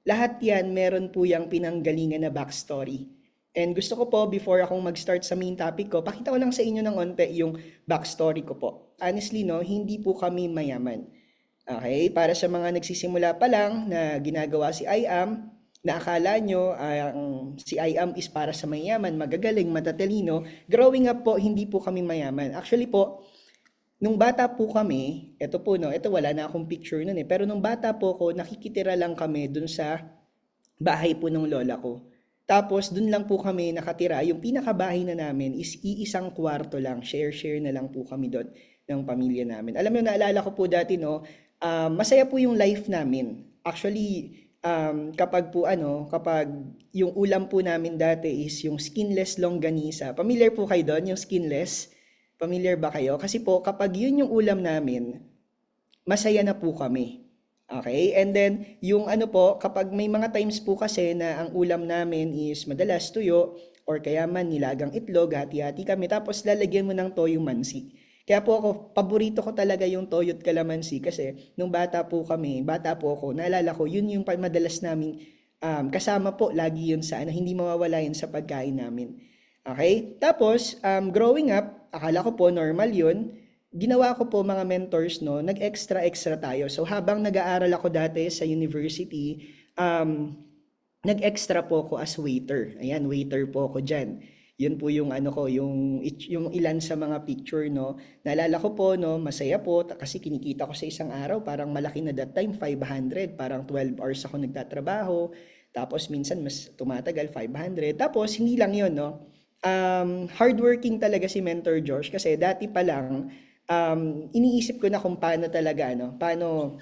lahat yan meron po yung pinanggalingan na backstory. And gusto ko po, before akong mag-start sa main topic ko, pakita ko lang sa inyo ng onte yung backstory ko po. Honestly, no, hindi po kami mayaman. Okay, para sa mga nagsisimula pa lang na ginagawa si IAM, na akala nyo ang si IAM is para sa mayaman, magagaling, matatalino, growing up po, hindi po kami mayaman. Actually po, nung bata po kami, eto po no, eto wala na akong picture nun eh, pero nung bata po ko, nakikitira lang kami dun sa bahay po ng lola ko. Tapos dun lang po kami nakatira. Yung pinakabahay na namin is iisang kwarto lang. Share-share na lang po kami doon ng pamilya namin. Alam mo, naalala ko po dati, no, masaya po yung life namin. Actually, kapag yung ulam po namin dati is yung skinless longganisa. Familiar po kayo doon, yung skinless? Familiar ba kayo? Kasi po, kapag yun yung ulam namin, masaya na po kami. Okay? And then, yung ano po, kapag may mga times po kasi na ang ulam namin is madalas tuyo or kaya man nilagang itlog, hati-hati kami, tapos lalagyan mo ng toyo mansi. Kaya po ako, paborito ko talaga yung toyo't kalamansi kasi nung bata po ako, naalala ko, yun yung madalas naming kasama po, lagi yun sa ano, hindi mawawala yun sa pagkain namin. Okay? Tapos, growing up, akala ko po normal yun, ginawa ko po mga mentors, no, nag-extra-extra tayo. So habang nag-aaral ako dati sa university, nag-extra po ako as waiter. Ayan, waiter po ako dyan. Yun po yung ano ko, yung ilan sa mga picture, no. Naalala ko po, no, masaya po kasi kinikita ko sa isang araw, parang malaki na that time, 500, parang 12 hours ako nagtatrabaho. Tapos minsan mas tumatagal, 500. Tapos hindi lang yun, no. Hardworking talaga si Mentor Josh kasi dati pa lang, iniisip ko na kung paano talaga, no? Paano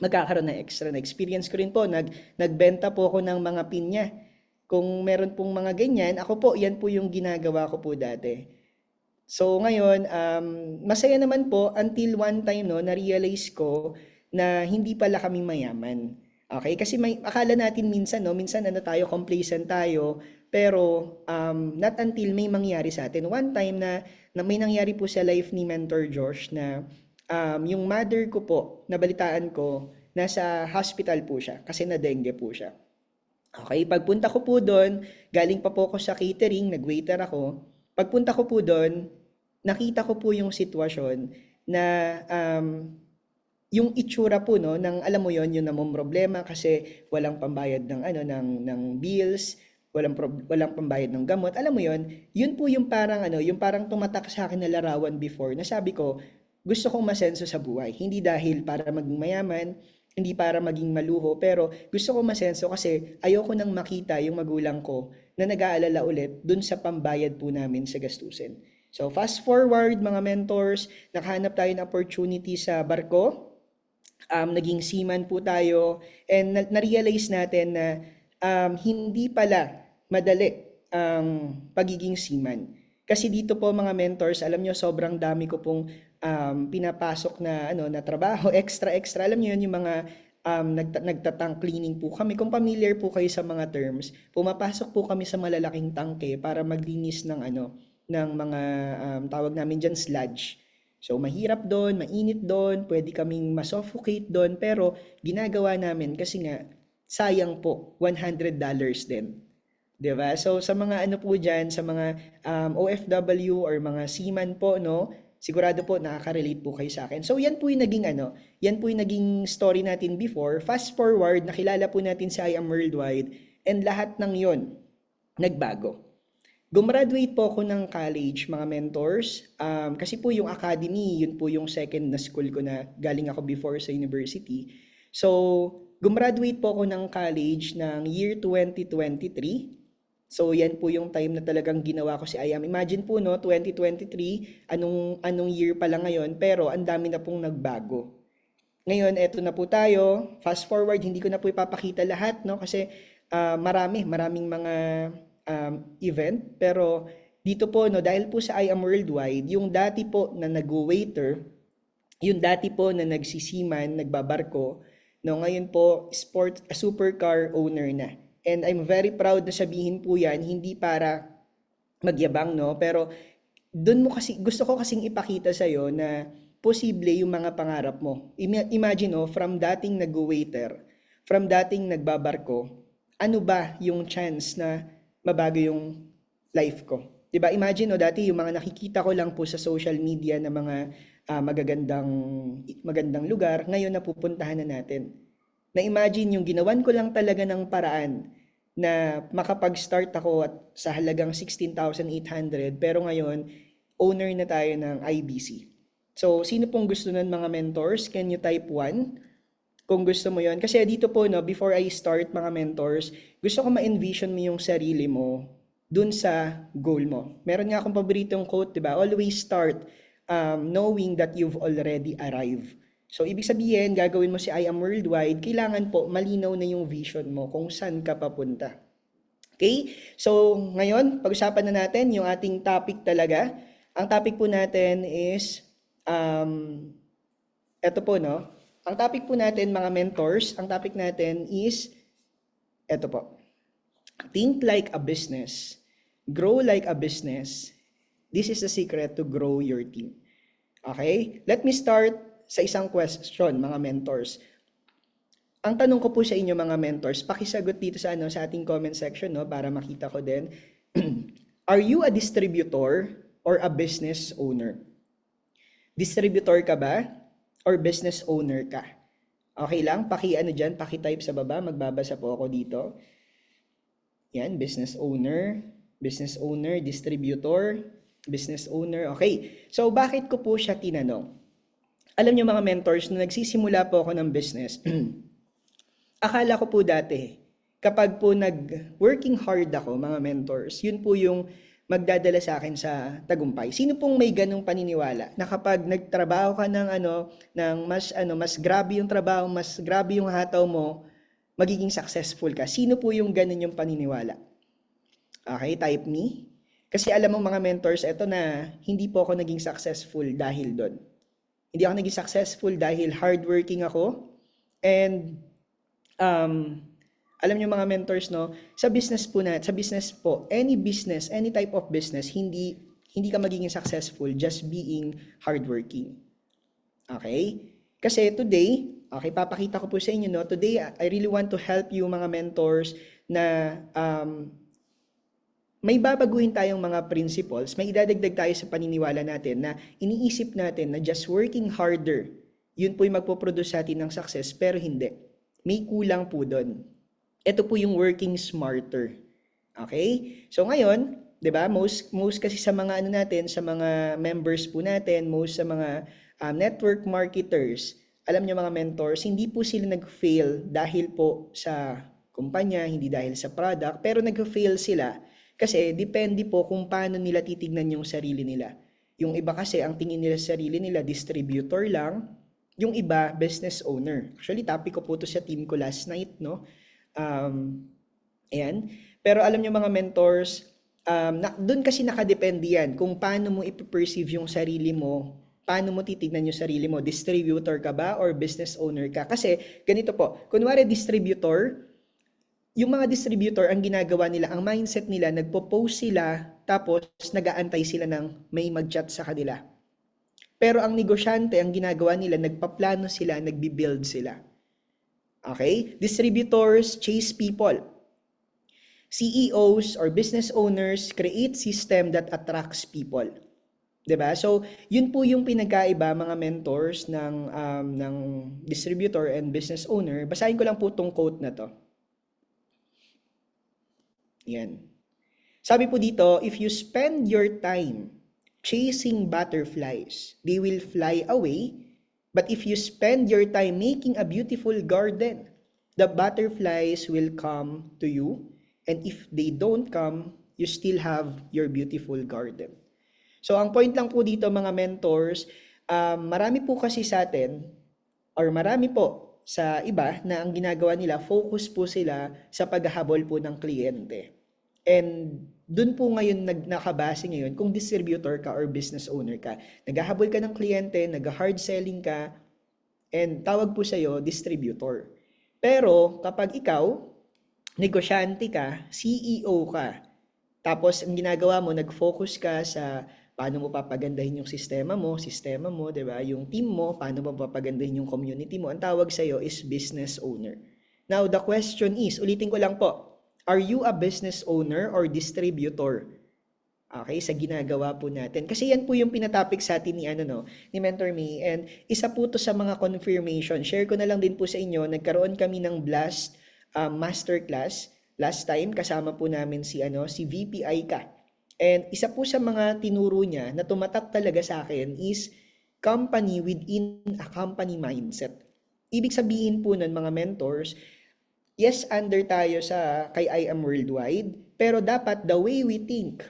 magkakaroon ng extra na experience ko rin po. Nagbenta po ako ng mga pinya. Kung meron pong mga ganyan, ako po, yan po yung ginagawa ko po dati. So ngayon, masaya naman po until one time no, na-realize ko na hindi pala kami mayaman. Okay? Kasi may akala natin minsan no, minsan ano tayo, complacent tayo, pero not until may mangyari sa atin. One time na may nangyari po sa life ni Mentor Josh na yung mother ko po, nabalitaan ko, nasa hospital po siya kasi na dengue po siya. Okay, pagpunta ko po doon, galing pa po ako sa catering, nag-waiter ako. Pagpunta ko po doon, nakita ko po yung sitwasyon na yung itsura po no ng alam mo yon yung namomroblema kasi walang pambayad ng ano ng bills, walang pambayad ng gamot. Alam mo yon, yun po yung parang ano, yung parang tumatak sa akin na larawan before na sabi ko, gusto kong masenso sa buhay. Hindi dahil para maging mayaman, hindi para maging maluho, pero gusto ko masenso kasi ayoko nang makita yung magulang ko na nag-aalala ulit dun sa pambayad po namin sa gastusin. So fast forward mga mentors, nakahanap tayo ng opportunity sa barko, naging seaman po tayo, and na-realize natin na hindi pala madali ang pagiging seaman. Kasi dito po mga mentors, alam nyo, sobrang dami ko pong pinapasok na ano na trabaho, extra. Alam niyo yun, yung mga nagtatang cleaning po kami. Kung familiar po kayo sa mga terms, pumapasok po kami sa malalaking tangke para maglinis ng ano ng mga tawag namin diyan sludge. So mahirap doon, mainit doon, pwede kaming masuffocate doon, pero ginagawa namin kasi nga sayang po, $100 din. 'Di ba? So sa mga ano po diyan, sa mga OFW or mga seaman po, no? Sigurado po nakaka-relate po kayo sa akin. So yan po yung naging ano, yan po yung naging story natin before. Fast forward, nakilala po natin si I Am Worldwide and lahat ng yon nagbago. Gumraduate po ako ng college, mga mentors. Kasi po yung academy, yun po yung second na school ko na galing ako before sa university. So, gumraduate po ako ng college ng year 2023. So, yan po yung time na talagang ginawa ko si IAM. Imagine po, no, 2023, anong year pa lang ngayon, pero ang dami na pong nagbago. Ngayon, eto na po tayo. Fast forward, hindi ko na po ipapakita lahat, no, kasi maraming mga event. Pero dito po, no, dahil po sa I Am Worldwide, yung dati po na nag-waiter, yung dati po na nagsisiman, nagbabarko, no, ngayon po, supercar owner na. And I'm very proud na sabihin po yan, hindi para magyabang, no? Pero doon mo kasi, gusto ko kasing ipakita sa'yo na posible yung mga pangarap mo. Imagine, no, from dating nag-waiter, from dating nagbabarko, ano ba yung chance na mabago yung life ko? 'Di ba? Imagine no, dati yung mga nakikita ko lang po sa social media na mga magagandang magandang lugar, ngayon napupuntahan na natin. Na-imagine yung ginawan ko lang talaga ng paraan na makapag-start ako at sa halagang 16,800 pero ngayon owner na tayo ng IBC. So, sino pong gusto nun mga mentors? Can you type 1? Kung gusto mo yon. Kasi dito po, no, before I start mga mentors, gusto ko ma-envision mo yung sarili mo dun sa goal mo. Meron nga akong paboritong quote, di ba? Always start knowing that you've already arrived. So, ibig sabihin, gagawin mo si I Am Worldwide, kailangan po malinaw na yung vision mo kung saan ka papunta. Okay? So, ngayon, pag-usapan na natin yung ating topic talaga. Ang topic po natin is, eto po, no? Ang topic po natin, mga mentors, ang topic natin is, eto po, think like a business, grow like a business. This is the secret to grow your team. Okay? Let me start sa isang question, mga mentors. Ang tanong ko po sa inyo, mga mentors, pakisagot dito sa sa ating comment section, no, para makita ko din. Are you a distributor or a business owner? Distributor ka ba or business owner ka? Okay lang, paki-type sa baba, magbabasa po ako dito. Yan, business owner, distributor, business owner. Okay, so bakit ko po siya tinanong? Alam niyo mga mentors, nung nagsisimula po ako ng business, akala ko po dati, kapag po nag-working hard ako, mga mentors, yun po yung magdadala sa akin sa tagumpay. Sino pong may ganong paniniwala na kapag nagtrabaho ka ng mas grabe yung trabaho, mas grabe yung hataw mo, magiging successful ka? Sino po yung ganon yung paniniwala? Okay, type me. Kasi alam mo mga mentors, eto na hindi po ako naging successful dahil doon. Hindi ako naging successful dahil hardworking ako and alam niyo mga mentors, no, sa business po, any business, any type of business, hindi ka magiging successful just being hardworking. Okay? Kasi today, okay, papakita ko po sa inyo, no, today I really want to help you mga mentors na may babaguhin tayong mga principles, may idadagdag tayo sa paniniwala natin na iniisip natin na just working harder, yun po yung magpoproduce sa atin ng success, pero hindi. May kulang po doon. Ito po yung working smarter. Okay? So ngayon, 'di ba? Most kasi sa mga natin, sa mga members po natin, most sa mga network marketers, alam niyo mga mentors, hindi po sila nag-fail dahil po sa kumpanya, hindi dahil sa product, pero nag-fail sila kasi depende po kung paano nila titignan yung sarili nila. Yung iba kasi ang tingin nila sa sarili nila distributor lang, yung iba business owner. Actually, topic ko po to sa team ko last night, no? Ayan. Pero alam nyo mga mentors, doon kasi nakadepende yan kung paano mo iperceive yung sarili mo, paano mo titignan yung sarili mo, distributor ka ba or business owner ka? Kasi ganito po, kunwari distributor, yung mga distributor, ang ginagawa nila, ang mindset nila, nagpo-post sila, tapos nag-aantay sila ng may mag-chat sa kanila. Pero ang negosyante, ang ginagawa nila, nagpaplano sila, nagbi-build sila. Okay? Distributors chase people. CEOs or business owners create system that attracts people. 'Di ba? So, yun po yung pinagkaiba mga mentors ng distributor and business owner. Basahin ko lang po tong quote na to. Yan. Sabi po dito, if you spend your time chasing butterflies, they will fly away. But if you spend your time making a beautiful garden, the butterflies will come to you. And if they don't come, you still have your beautiful garden. So, ang point lang po dito mga mentors, marami po kasi sa atin, or marami po sa iba na ang ginagawa nila, focus po sila sa paghahabol po ng kliyente. And doon po ngayon nakabase ngayon kung distributor ka or business owner ka. Naghahabol ka ng kliyente, nag-hard selling ka, and tawag po sa'yo distributor. Pero kapag ikaw, negosyante ka, CEO ka, tapos ang ginagawa mo, nag-focus ka sa paano mo papagandahin yung sistema mo, 'di ba? Yung team mo, paano mo papagandahin yung community mo. Ang tawag sa iyo is business owner. Now, the question is, ulitin ko lang po, are you a business owner or distributor? Okay, sa ginagawa po natin. Kasi yan po yung pinatopic sa atin ni, ni Mentor Me. And isa po to sa mga confirmation. Share ko na lang din po sa inyo, nagkaroon kami ng Blast masterclass last time. Kasama po namin si VP Aika. And isa po sa mga tinuro niya na tumatak talaga sa akin is company within a company mindset. Ibig sabihin po nun mga mentors, yes, under tayo sa kay I Am Worldwide, pero dapat the way we think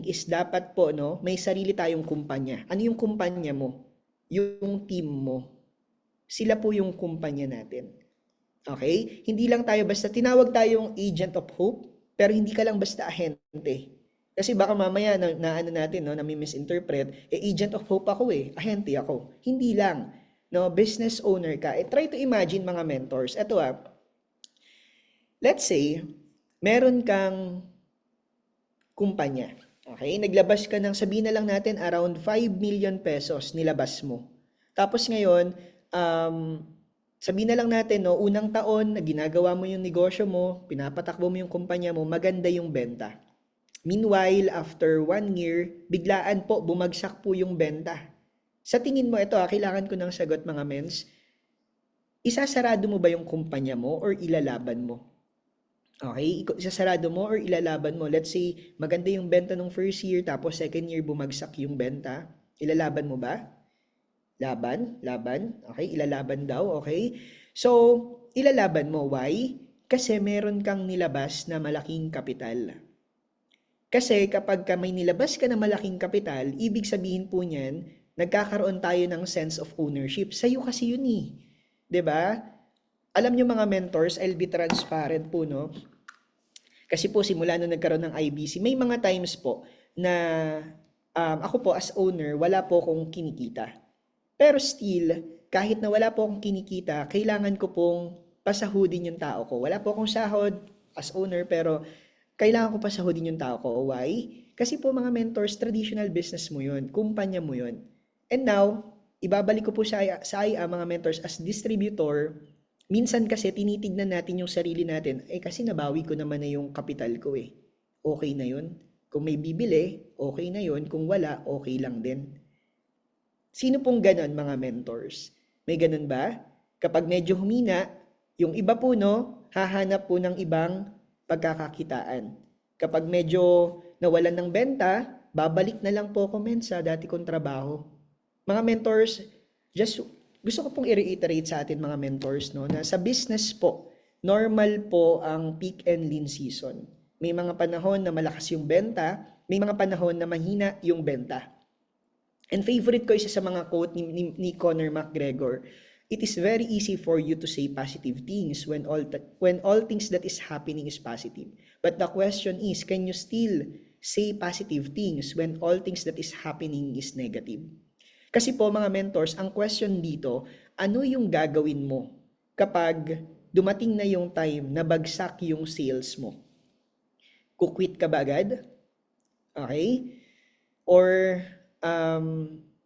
is dapat po, no, may sarili tayong kumpanya. Ano yung kumpanya mo? Yung team mo. Sila po yung kumpanya natin. Okay? Hindi lang tayo basta, tinawag tayong agent of hope, pero hindi ka lang basta ahente. Kasi baka mamaya natin, no, na may misinterpret, agent of hope ako ahente ako. Hindi lang. No, business owner ka. Try to imagine mga mentors. Ito let's say, meron kang kumpanya. Okay? Naglabas ka ng, sabihin na lang natin, around 5 million pesos nilabas mo. Tapos ngayon, sabihin na lang natin, no, unang taon na ginagawa mo yung negosyo mo, pinapatakbo mo yung kumpanya mo, maganda yung benta. Meanwhile, after 1 year, biglaan po, bumagsak po yung benta. Sa tingin mo, ito kailangan ko ng sagot mga mens, isasarado mo ba yung kumpanya mo or ilalaban mo? Okay, isasarado mo or ilalaban mo. Let's say, maganda yung benta nung first year, tapos second year bumagsak yung benta. Ilalaban mo ba? Laban? Okay, ilalaban daw, okay? So, ilalaban mo. Why? Kasi meron kang nilabas na malaking kapital. Kasi kapag may nilabas ka na malaking kapital, ibig sabihin po niyan, nagkakaroon tayo ng sense of ownership. Sa'yo kasi yun 'di ba? Alam niyo mga mentors, I'll be transparent po, no? Kasi po simula nung nagkaroon ng IBC, may mga times po na ako po as owner, wala po akong kinikita. Pero still, kahit na wala po akong kinikita, kailangan ko pong pasahudin yung tao ko. Wala po akong sahod as owner, pero kailangan ko pasahudin yung tao ko. Why? Kasi po mga mentors, traditional business mo yun, kumpanya mo yun. And now, ibabalik ko po sa IA mga mentors as distributor. Minsan kasi tinitignan natin yung sarili natin, kasi nabawi ko naman na yung kapital ko Okay na yun. Kung may bibili, okay na yun. Kung wala, okay lang din. Sino pong ganon mga mentors? May ganon ba? Kapag medyo humina, yung iba po hahanap po ng ibang pagkakakitaan. Kapag medyo nawalan ng benta, babalik na lang po ako sa dati kong trabaho. Mga mentors, just gusto ko pong i-reiterate sa atin mga mentors na sa business po, normal po ang peak and lean season. May mga panahon na malakas yung benta, may mga panahon na mahina yung benta. And favorite ko isa sa mga quote ni Conor McGregor, it is very easy for you to say positive things when all things that is happening is positive. But the question is, can you still say positive things when all things that is happening is negative? Kasi po mga mentors, ang question dito, ano yung gagawin mo kapag dumating na yung time na bagsak yung sales mo? Kukwit ka ba agad? Okay? Or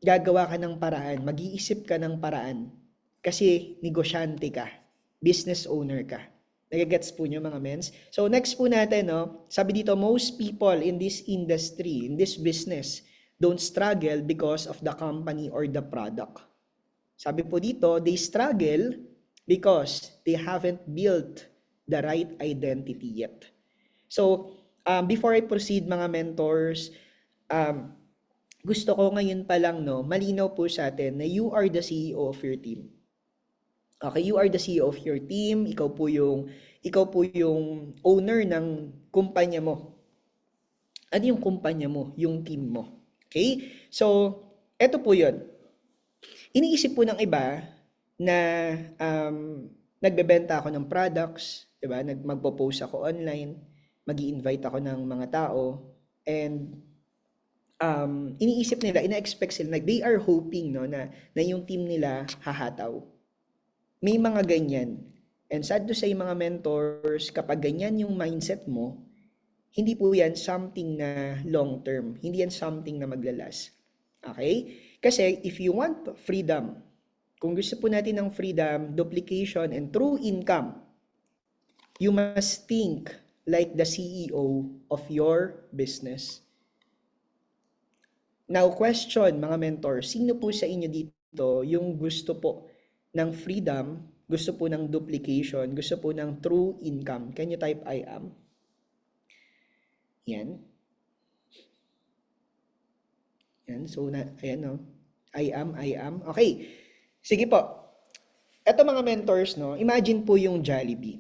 gagawa ka ng paraan, mag-iisip ka ng paraan kasi negosyante ka, business owner ka. Nagagets po nyo mga mens? So next po natin, sabi dito, most people in this industry, in this business, don't struggle because of the company or the product. Sabi po dito, they struggle because they haven't built the right identity yet. So, before I proceed mga mentors, gusto ko ngayon pa lang malinaw po sa atin na you are the CEO of your team. Okay, you are the CEO of your team, ikaw po yung owner ng kumpanya mo. Ano yung kumpanya mo? Yung team mo. Okay? So, eto po yun. Iniisip po ng iba na nagbebenta ako ng products, diba? Magpo-post ako online, mag-i-invite ako ng mga tao, and iniisip nila, ina-expect sila, they are hoping na yung team nila hahataw. May mga ganyan. And sad to say mga mentors, kapag ganyan yung mindset mo, hindi po yan something na long term. Hindi yan something na maglalas. Okay? Kasi if you want freedom, Kung gusto po natin ng freedom, duplication, and true income, you must think like the CEO of your business. Now, question mga mentor, sino po sa inyo dito yung gusto po ng freedom, gusto po ng duplication, gusto po ng true income? Can you type I am? Yan. Yan. So, ayan no. I am. Okay. Sige po. Eto mga mentors, no, imagine po yung Jollibee.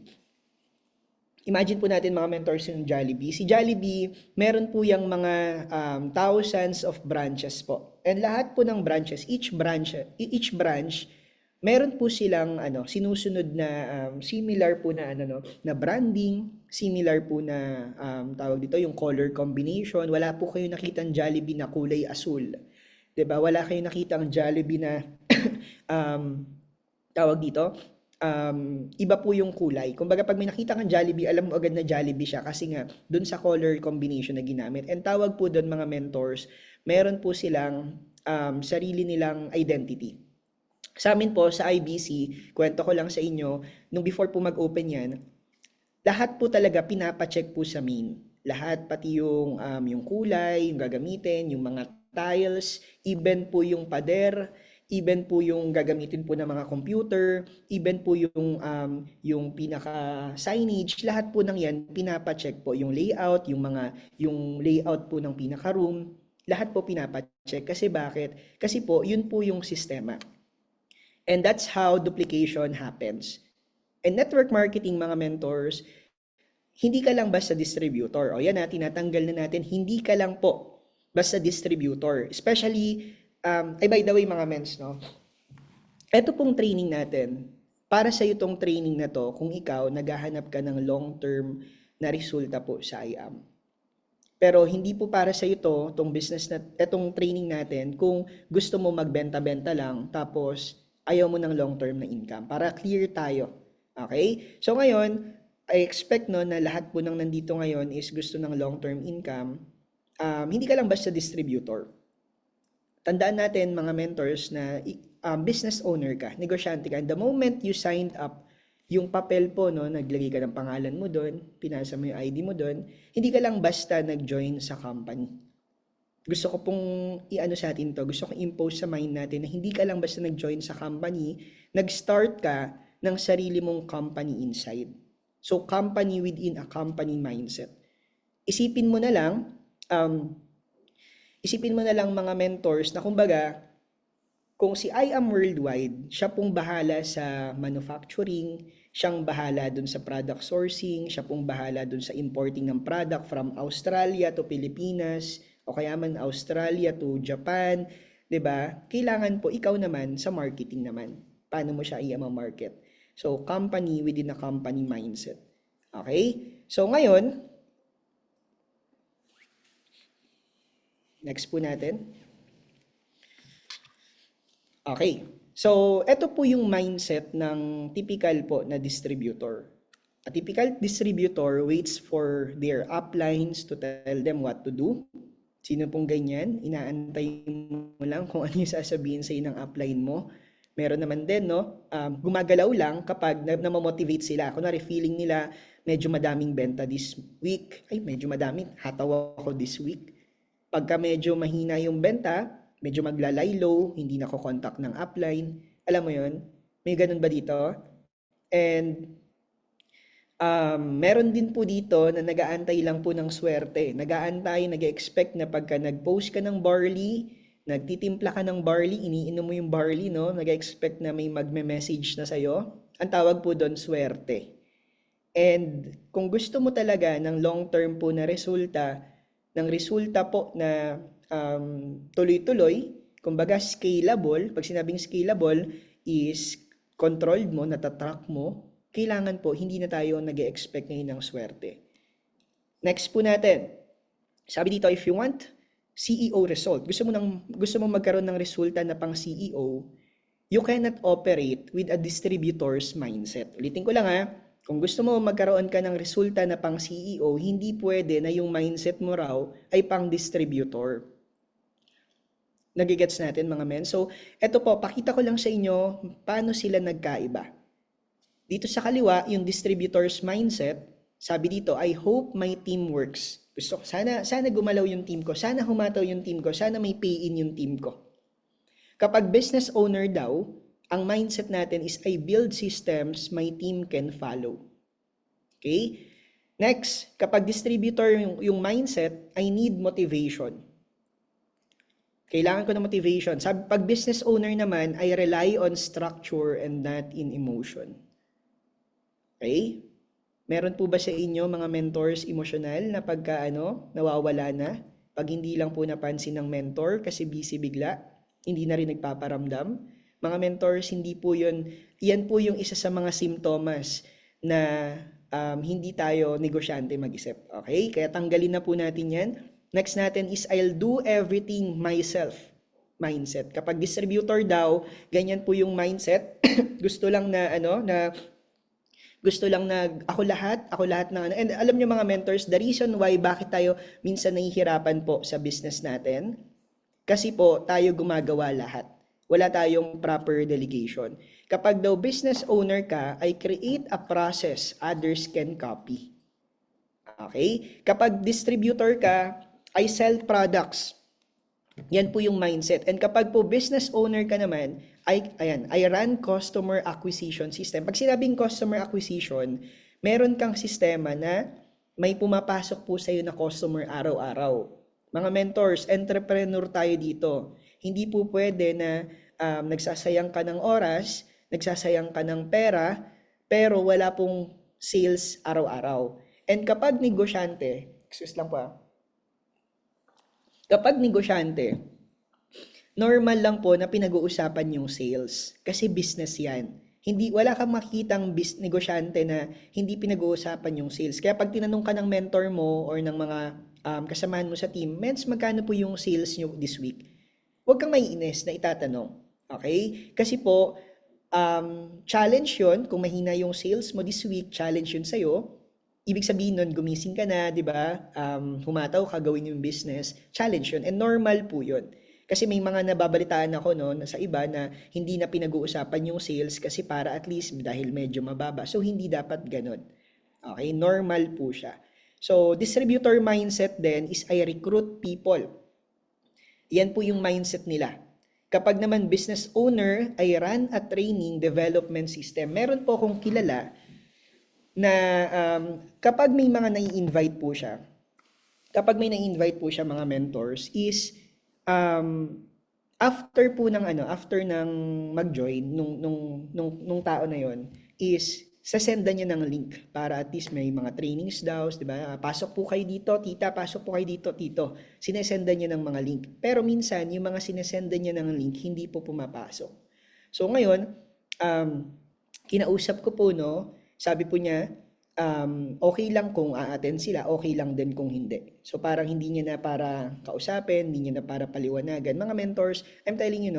Imagine po natin mga mentors yung Jollibee. Si Jollibee, meron po yung mga thousands of branches po. And lahat po ng branches, each branch, meron po silang sinusunod na similar po na na branding, similar po na tawag dito yung color combination. Wala po kayo nakitang Jollibee na kulay asul. 'Di ba? Wala kayong nakitang Jollibee na tawag dito, iba po yung kulay. Kumbaga pag may nakita kang Jollibee, alam mo agad na Jollibee siya kasi nga dun sa color combination na ginamit. And tawag po dun mga mentors, meron po silang sarili nilang identity. Sa amin po, sa IBC, kwento ko lang sa inyo, nung before po mag-open yan, lahat po talaga pinapacheck po sa main. Lahat, pati yung kulay, yung gagamitin, yung mga tiles, even po yung pader, even po yung gagamitin po ng mga computer, even po yung pinaka signage, lahat po ng yan pinapacheck po yung layout, yung layout po ng pinaka room, lahat po pinapacheck kasi bakit? Kasi po yun po yung sistema. And that's how duplication happens. And network marketing mga mentors, hindi ka lang basta distributor. O yan na, tinatanggal na natin, hindi ka lang po basta distributor. Especially, by the way mga mens, no? Ito pong training natin, para sa itong training na to, kung ikaw naghahanap ka ng long-term na resulta po sa IAM. Pero hindi po para sa ito, itong business na, itong training natin, kung gusto mo magbenta-benta lang, tapos ayaw mo ng long-term na income. Para clear tayo. Okay? So ngayon, I expect no na lahat po ng nandito ngayon is gusto ng long-term income. Hindi ka lang basta distributor. Tandaan natin mga mentors na business owner ka, negosyante ka. And the moment you signed up, yung papel po, no, naglagay ka ng pangalan mo doon, pinasa mo yung ID mo doon, hindi ka lang basta nag-join sa company. Gusto ko pong i-ano sa atin to, gusto kong impose sa mind natin na hindi ka lang basta nag-join sa company, nag-start ka ng sarili mong company inside. So, company within a company mindset. Isipin mo na lang, mga mentors na kumbaga, kung si I Am Worldwide, siya pong bahala sa manufacturing, siyang bahala dun sa product sourcing, siya pong bahala dun sa importing ng product from Australia to Pilipinas, o kaya man Australia to Japan, 'di ba? Kailangan po ikaw naman sa marketing naman. Paano mo siya i-market? So, company within a company mindset. Okay? So, ngayon, next po natin. Okay. So, ito po yung mindset ng typical po na distributor. A typical distributor waits for their uplines to tell them what to do. Sino pong ganyan? Inaantay mo lang kung ano yung sasabihin sa'yo ng upline mo. Meron naman din, no? Gumagalaw lang kapag na-motivate sila. Kunwari, feeling nila medyo madaming benta this week. Ay, medyo madami. Hataw ako this week. Pagka medyo mahina yung benta, medyo maglalay low, hindi nako-contact ng upline. Alam mo yon? May ganun ba dito? And meron din po dito na nag-aantay lang po ng swerte. Nag-aantay, nag-expect na pagka nag-post ka ng barley, nagtitimpla ka ng barley, iniinom mo yung barley, no? Nag-expect na may magme-message na sa'yo. Ang tawag po doon, swerte. And kung gusto mo talaga ng long-term po na resulta, ng resulta po na tuloy-tuloy, kumbaga scalable, pag sinabing scalable is controlled mo, natatrack mo, kailangan po hindi na tayo nag-expect ngayon ng swerte. Next po natin. Sabi dito, if you want CEO result, gusto mo magkaroon ng resulta na pang CEO, you cannot operate with a distributor's mindset. Ulitin ko lang ha, kung gusto mo magkaroon ka ng resulta na pang CEO, hindi pwede na yung mindset mo raw ay pang distributor. Nagigets natin mga men. So, eto po, pakita ko lang sa inyo paano sila nagkaiba. Dito sa kaliwa, yung distributor's mindset, sabi dito, I hope my team works. Gusto ko, sana gumalaw yung team ko, sana humataw yung team ko, sana may pay-in yung team ko. Kapag business owner daw, ang mindset natin is I build systems my team can follow. Okay? Next, kapag distributor yung mindset, I need motivation. Kailangan ko ng motivation. Pag business owner naman, I rely on structure and not in emotion. Okay? Meron po ba sa inyo mga mentors emosyonal na pagka nawawala na? Pag hindi lang po napansin ng mentor kasi busy bigla, hindi na rin nagpaparamdam. Mga mentors, hindi po yun, yan po yung isa sa mga simptomas na hindi tayo negosyante mag-isip. Okay? Kaya tanggalin na po natin yan. Next natin is I'll do everything myself mindset. Kapag distributor daw, ganyan po yung mindset. Gusto lang na ako lahat na and alam niyo mga mentors, the reason why bakit tayo minsan nahihirapan po sa business natin, kasi po tayo gumagawa lahat. Wala tayong proper delegation. Kapag daw business owner ka, I create a process others can copy. Okay? Kapag distributor ka, I sell products. Yan po yung mindset. And kapag po business owner ka naman, I run customer acquisition system. Pag sinabing customer acquisition, meron kang sistema na may pumapasok po sa iyo na customer araw-araw. Mga mentors, entrepreneur tayo dito. Hindi po pwede na nagsasayang ka ng oras, nagsasayang ka ng pera, pero wala pong sales araw-araw. And kapag negosyante, excuse lang po kapag negosyante, normal lang po na pinag-uusapan yung sales kasi business yan. Wala kang makitang negosyante na hindi pinag-uusapan yung sales. Kaya pag tinanong ka ng mentor mo or ng mga kasamahan mo sa team, Mens, magkano po yung sales nyo this week? Huwag kang maiinis na itatanong. Okay? Kasi po, challenge yon kung mahina yung sales mo this week, challenge yun sa'yo. Ibig sabihin nun, gumising ka na, di ba? Humataw ka, gawin yung business. Challenge yun. And normal po yun. Kasi may mga nababalitaan ako sa iba na hindi na pinag-uusapan yung sales kasi para at least dahil medyo mababa. So, hindi dapat ganun. Okay? Normal po siya. So, distributor mindset then is I recruit people. Yan po yung mindset nila. Kapag naman business owner, I run a training development system. Meron po akong kilala na kapag may mga nai-invite po siya, mga mentors is after ng mag-join nung tao na yon is sasendan niya ng link para at least may mga trainings daw, 'di ba? Pasok po kayo dito, tita, pasok po kayo dito, tito. Sinesendan niya ng mga link. Pero minsan yung mga sinesendan niya ng link hindi po pumapasok. So ngayon, kinausap ko po sabi po niya, okay lang kung a-attend sila, okay lang din kung hindi. So parang hindi niya na para kausapin, hindi niya na para paliwanagan. Mga mentors, I'm telling you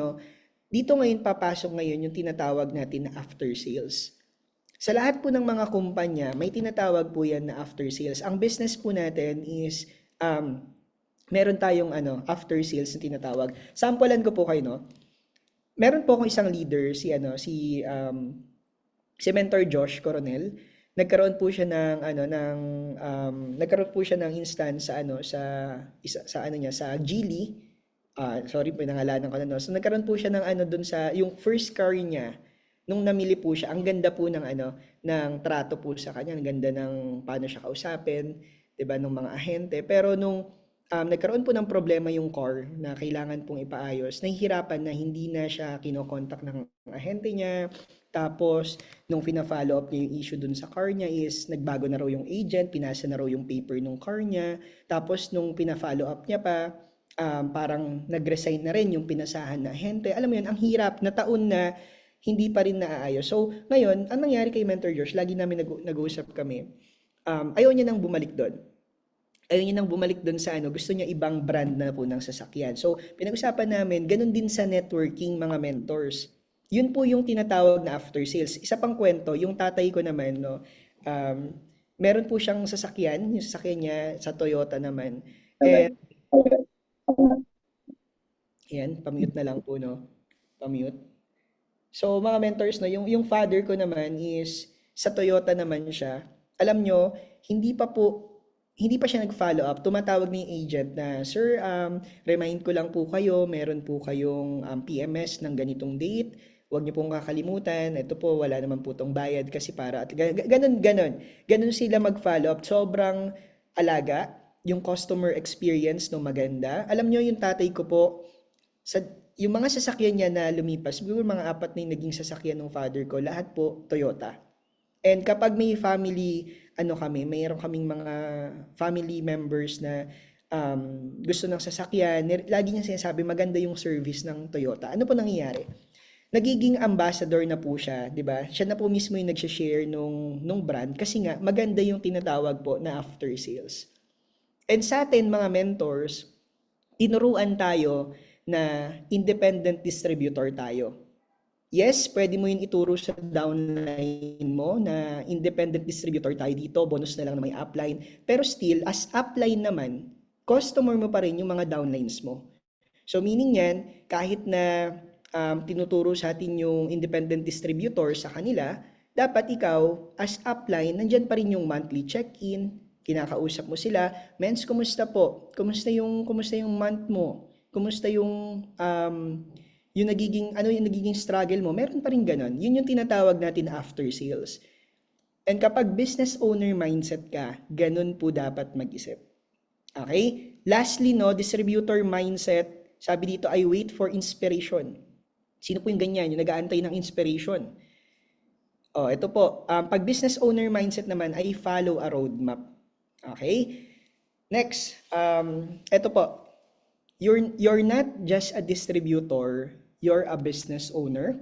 dito ngayon papasok ngayon yung tinatawag natin na after sales. Sa lahat po ng mga kumpanya, may tinatawag po yan na after sales. Ang business po natin is meron tayong after sales na tinatawag. Sampulan ko po kayo Meron po akong isang leader si Mentor Josh Coronel. Nagkaroon po siya ng instance sa Geely. Sorry po nangalanan ko So nagkaroon po siya ng doon sa yung first car niya nung namili po siya. Ang ganda po ng trato po sa kanya, ang ganda ng paano siya kausapin, 'di ba, ng mga ahente. Pero nung nagkaroon po ng problema yung car na kailangan pong ipaayos, nahihirapan na hindi na siya kino-contact ng ahente niya. Tapos, nung pina-follow up niya yung issue dun sa car niya is, nagbago na raw yung agent, pinasa na raw yung paper ng car niya. Tapos, nung pina-follow up niya pa, parang nag-resign na rin yung pinasahan na ahente. Alam mo yun, ang hirap na taon na hindi pa rin naaayos. So, ngayon, ang nangyari kay Mentor Josh, lagi namin nag-uusap kami, ayaw niya nang bumalik doon. Ayaw niya nang bumalik doon sa gusto niya ibang brand na po ng sasakyan. So, pinag-usapan namin, ganun din sa networking mga mentors. Yun po yung tinatawag na after sales. Isa pang kwento, yung tatay ko naman, meron po siyang sasakyan, yung sasakyan niya sa Toyota naman. And Ayan, pa-mute na lang po, no? Pa-mute. So, mga mentors, no, yung father ko naman is sa Toyota naman siya. Alam nyo, hindi pa po, hindi pa siya nag-follow up. Tumatawag ni agent na, Sir, remind ko lang po kayo, meron po kayong PMS ng ganitong date. Huwag niyo pong kakalimutan. Ito po, wala naman po tong bayad kasi para at ganun, ganun. Ganun sila mag-follow up. Sobrang alaga. Yung customer experience no maganda. Alam nyo, yung tatay ko po, sa yung mga sasakyan niya na lumipas, siguro mga apat na yung naging sasakyan ng father ko, lahat po Toyota. And kapag may family, ano kami, mayroon kaming mga family members na gusto ng sasakyan, lagi niya sinasabi maganda yung service ng Toyota. Ano po nangyayari? Nagiging ambassador na po siya, 'di ba? Siya na po mismo yung nag-share nung brand kasi nga maganda yung tinatawag po na after sales. And sa atin mga mentors, tinuruan tayo na independent distributor tayo. Yes, pwede mo yun ituro sa downline mo na independent distributor tayo dito, bonus na lang na may upline. Pero still, as upline naman, customer mo pa rin yung mga downlines mo. So meaning yan, kahit na tinuturo sa atin yung independent distributor sa kanila, dapat ikaw, as upline, nandyan pa rin yung monthly check-in, kinakausap mo sila, Mens, kumusta po? Kumusta yung month mo? Kumusta yung nagiging struggle mo? Meron pa rin ganun. Yun yung tinatawag natin after sales. And kapag business owner mindset ka, ganun po dapat mag-isip. Okay? Lastly, no, distributor mindset, sabi dito, I wait for inspiration. Sino po yung ganyan? Yung nag-aantay ng inspiration. Oh, ito po. Pag business owner mindset naman, I follow a roadmap. Okay? Next, ito po. You're not just a distributor, you're a business owner.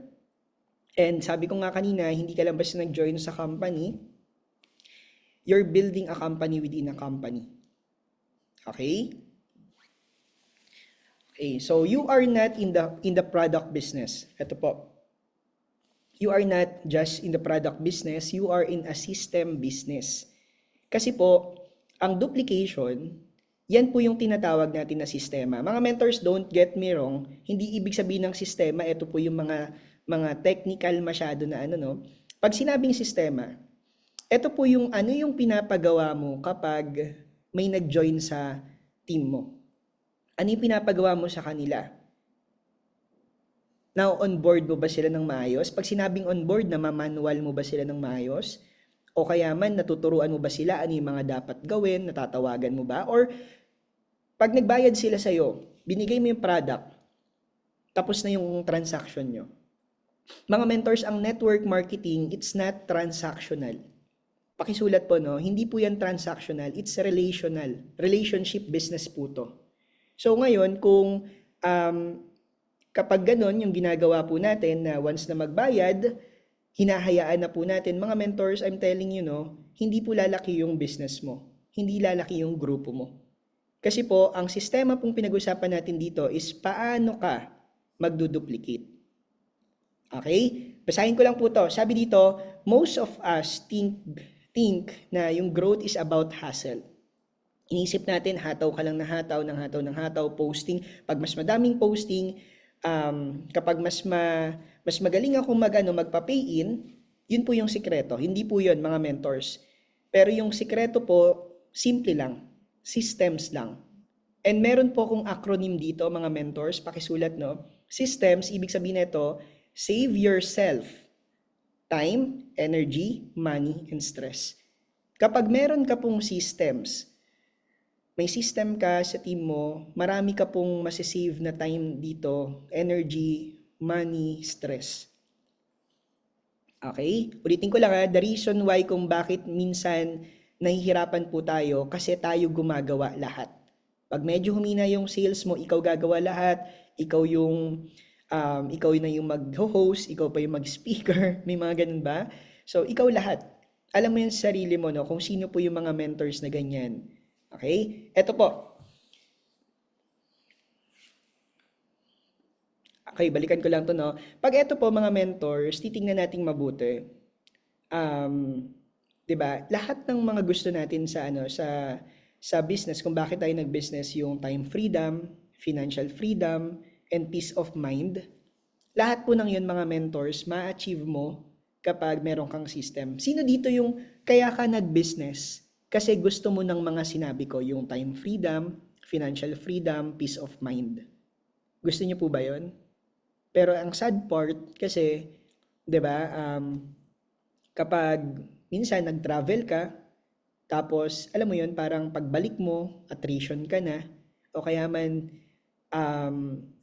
And sabi ko nga kanina, hindi ka lang basta nag-join sa company, you're building a company within a company. Okay? Okay, so you are not in the product business. Ito po. You are not just in the product business, you are in a system business. Kasi po, ang duplication, yan po yung tinatawag natin na sistema. Mga mentors, don't get me wrong, hindi ibig sabihin ng sistema, ito po yung mga technical masyado na ano, no? Pag sinabing sistema, ito po yung ano yung pinapagawa mo kapag may nag-join sa team mo. Ano yung pinapagawa mo sa kanila? Now, on board mo ba sila ng maayos? Pag sinabing on board, na manual mo ba sila ng maayos? O kaya man, natuturuan mo ba sila ano yung mga dapat gawin? Natatawagan mo ba? Or pag nagbayad sila sa'yo, binigay mo yung product, tapos na yung transaction nyo. Mga mentors, ang network marketing, it's not transactional. Pakisulat po, no? Hindi po yan transactional, it's relational. Relationship business po to. So ngayon, kung kapag ganon yung ginagawa po natin na once na magbayad, hinahayaan na po natin, mga mentors, I'm telling you, no, hindi po lalaki yung business mo. Hindi lalaki yung grupo mo. Kasi po, ang sistema pong pinag-usapan natin dito is paano ka magduduplicate. Okay? Basahin ko lang po to. Sabi dito, most of us think na yung growth is about hustle. Inisip natin, hataw ka lang na hataw, ng hataw, ng hataw, posting. Pag mas madaming posting, kapag mas magaling ako magpa-pay in, yun po yung sikreto. Hindi po yun, mga mentors. Pero yung sikreto po, simple lang. Systems lang. And meron po akong acronym dito, mga mentors, pakisulat, no? Systems, ibig sabihin nito, save yourself time, energy, money, and stress. Kapag meron ka pong systems, may system ka sa team mo, marami ka pong masisave na time dito, energy, money, stress. Okay? Ulitin ko lang the reason why kung bakit minsan nahihirapan po tayo kasi tayo gumagawa lahat. Pag medyo humina yung sales mo, ikaw gagawa lahat, ikaw na yung mag-host, ikaw pa yung mag-speaker, may mga ganun ba? So, ikaw lahat. Alam mo yung sarili mo, no? Kung sino po yung mga mentors na ganyan. Okay? Ito po. Okay, balikan ko lang to, no? Pag ito po, mga mentors, titingnan nating mabuti. 'Di ba? Lahat ng mga gusto natin sa business, kung bakit tayo nag-business, yung time freedom, financial freedom, and peace of mind. Lahat po ng yun mga mentors, ma-achieve mo kapag meron kang system. Sino dito yung kaya ka nag-business? Kasi gusto mo ng mga sinabi ko, yung time freedom, financial freedom, peace of mind. Gusto niyo po ba yun? Pero ang sad part kasi, 'di ba, kapag minsan nag-travel ka, tapos alam mo 'yun, parang pagbalik mo, attrition ka na, o kaya man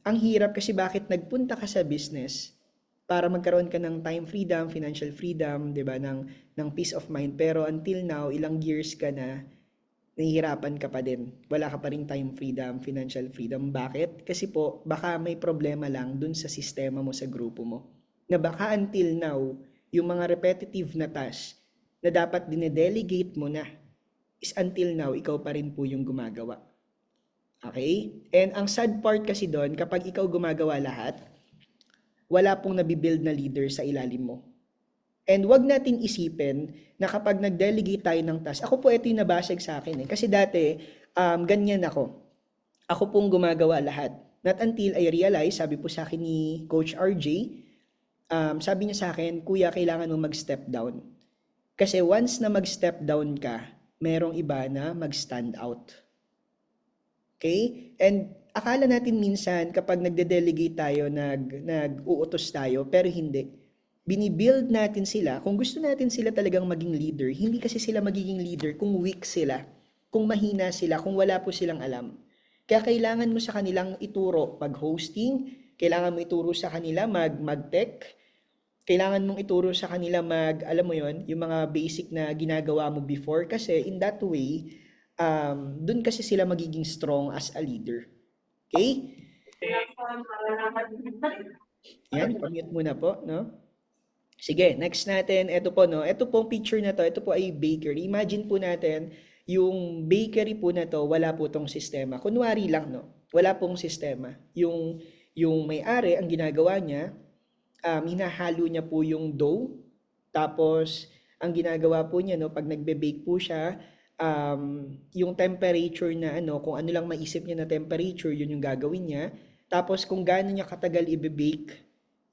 ang hirap kasi bakit nagpunta ka sa business para magkaroon ka ng time freedom, financial freedom, 'di ba, ng peace of mind. Pero until now, ilang years ka na nahihirapan ka pa din. Wala ka pa ring time freedom, financial freedom. Bakit? Kasi po, baka may problema lang dun sa sistema mo sa grupo mo. Na baka until now, yung mga repetitive na task na dapat dinedelegate mo na is until now, ikaw pa rin po yung gumagawa. Okay? And ang sad part kasi doon, kapag ikaw gumagawa lahat, wala pong nabibuild na leader sa ilalim mo. And wag natin isipin na kapag nag-delegate tayo ng task, ako po ito yung nabasag sa akin eh. Kasi dati, ganyan ako. Ako pong gumagawa lahat. Not until I realize, sabi po sa akin ni Coach RJ, sabi niya sa akin, Kuya, kailangan mo mag-step down. Kasi once na mag-step down ka, merong iba na mag-stand out. Okay? And akala natin minsan kapag nagde-delegate tayo, nag-uutos tayo, pero hindi. Binibuild natin sila, kung gusto natin sila talagang maging leader, hindi kasi sila magiging leader kung weak sila, kung mahina sila, kung wala po silang alam. Kaya kailangan mo sa kanilang ituro mag-hosting, kailangan mo ituro sa kanila mag-tech, kailangan mong ituro sa kanila alam mo yon, yung mga basic na ginagawa mo before, kasi in that way, dun kasi sila magiging strong as a leader. Okay? Yan, pamute muna po, no? Sige, next natin, ito po, no? Ito pong picture na to, ito po ay bakery. Imagine po natin, yung bakery po na to, wala po tong sistema. Kunwari lang, no? Wala pong sistema. Yung may-ari, ang ginagawa niya, hinahalo niya po yung dough. Tapos, ang ginagawa po niya, no, pag nagbe-bake po siya, yung temperature na ano, kung ano lang maisip niya na temperature, yun yung gagawin niya. Tapos, kung gaano niya katagal i-bake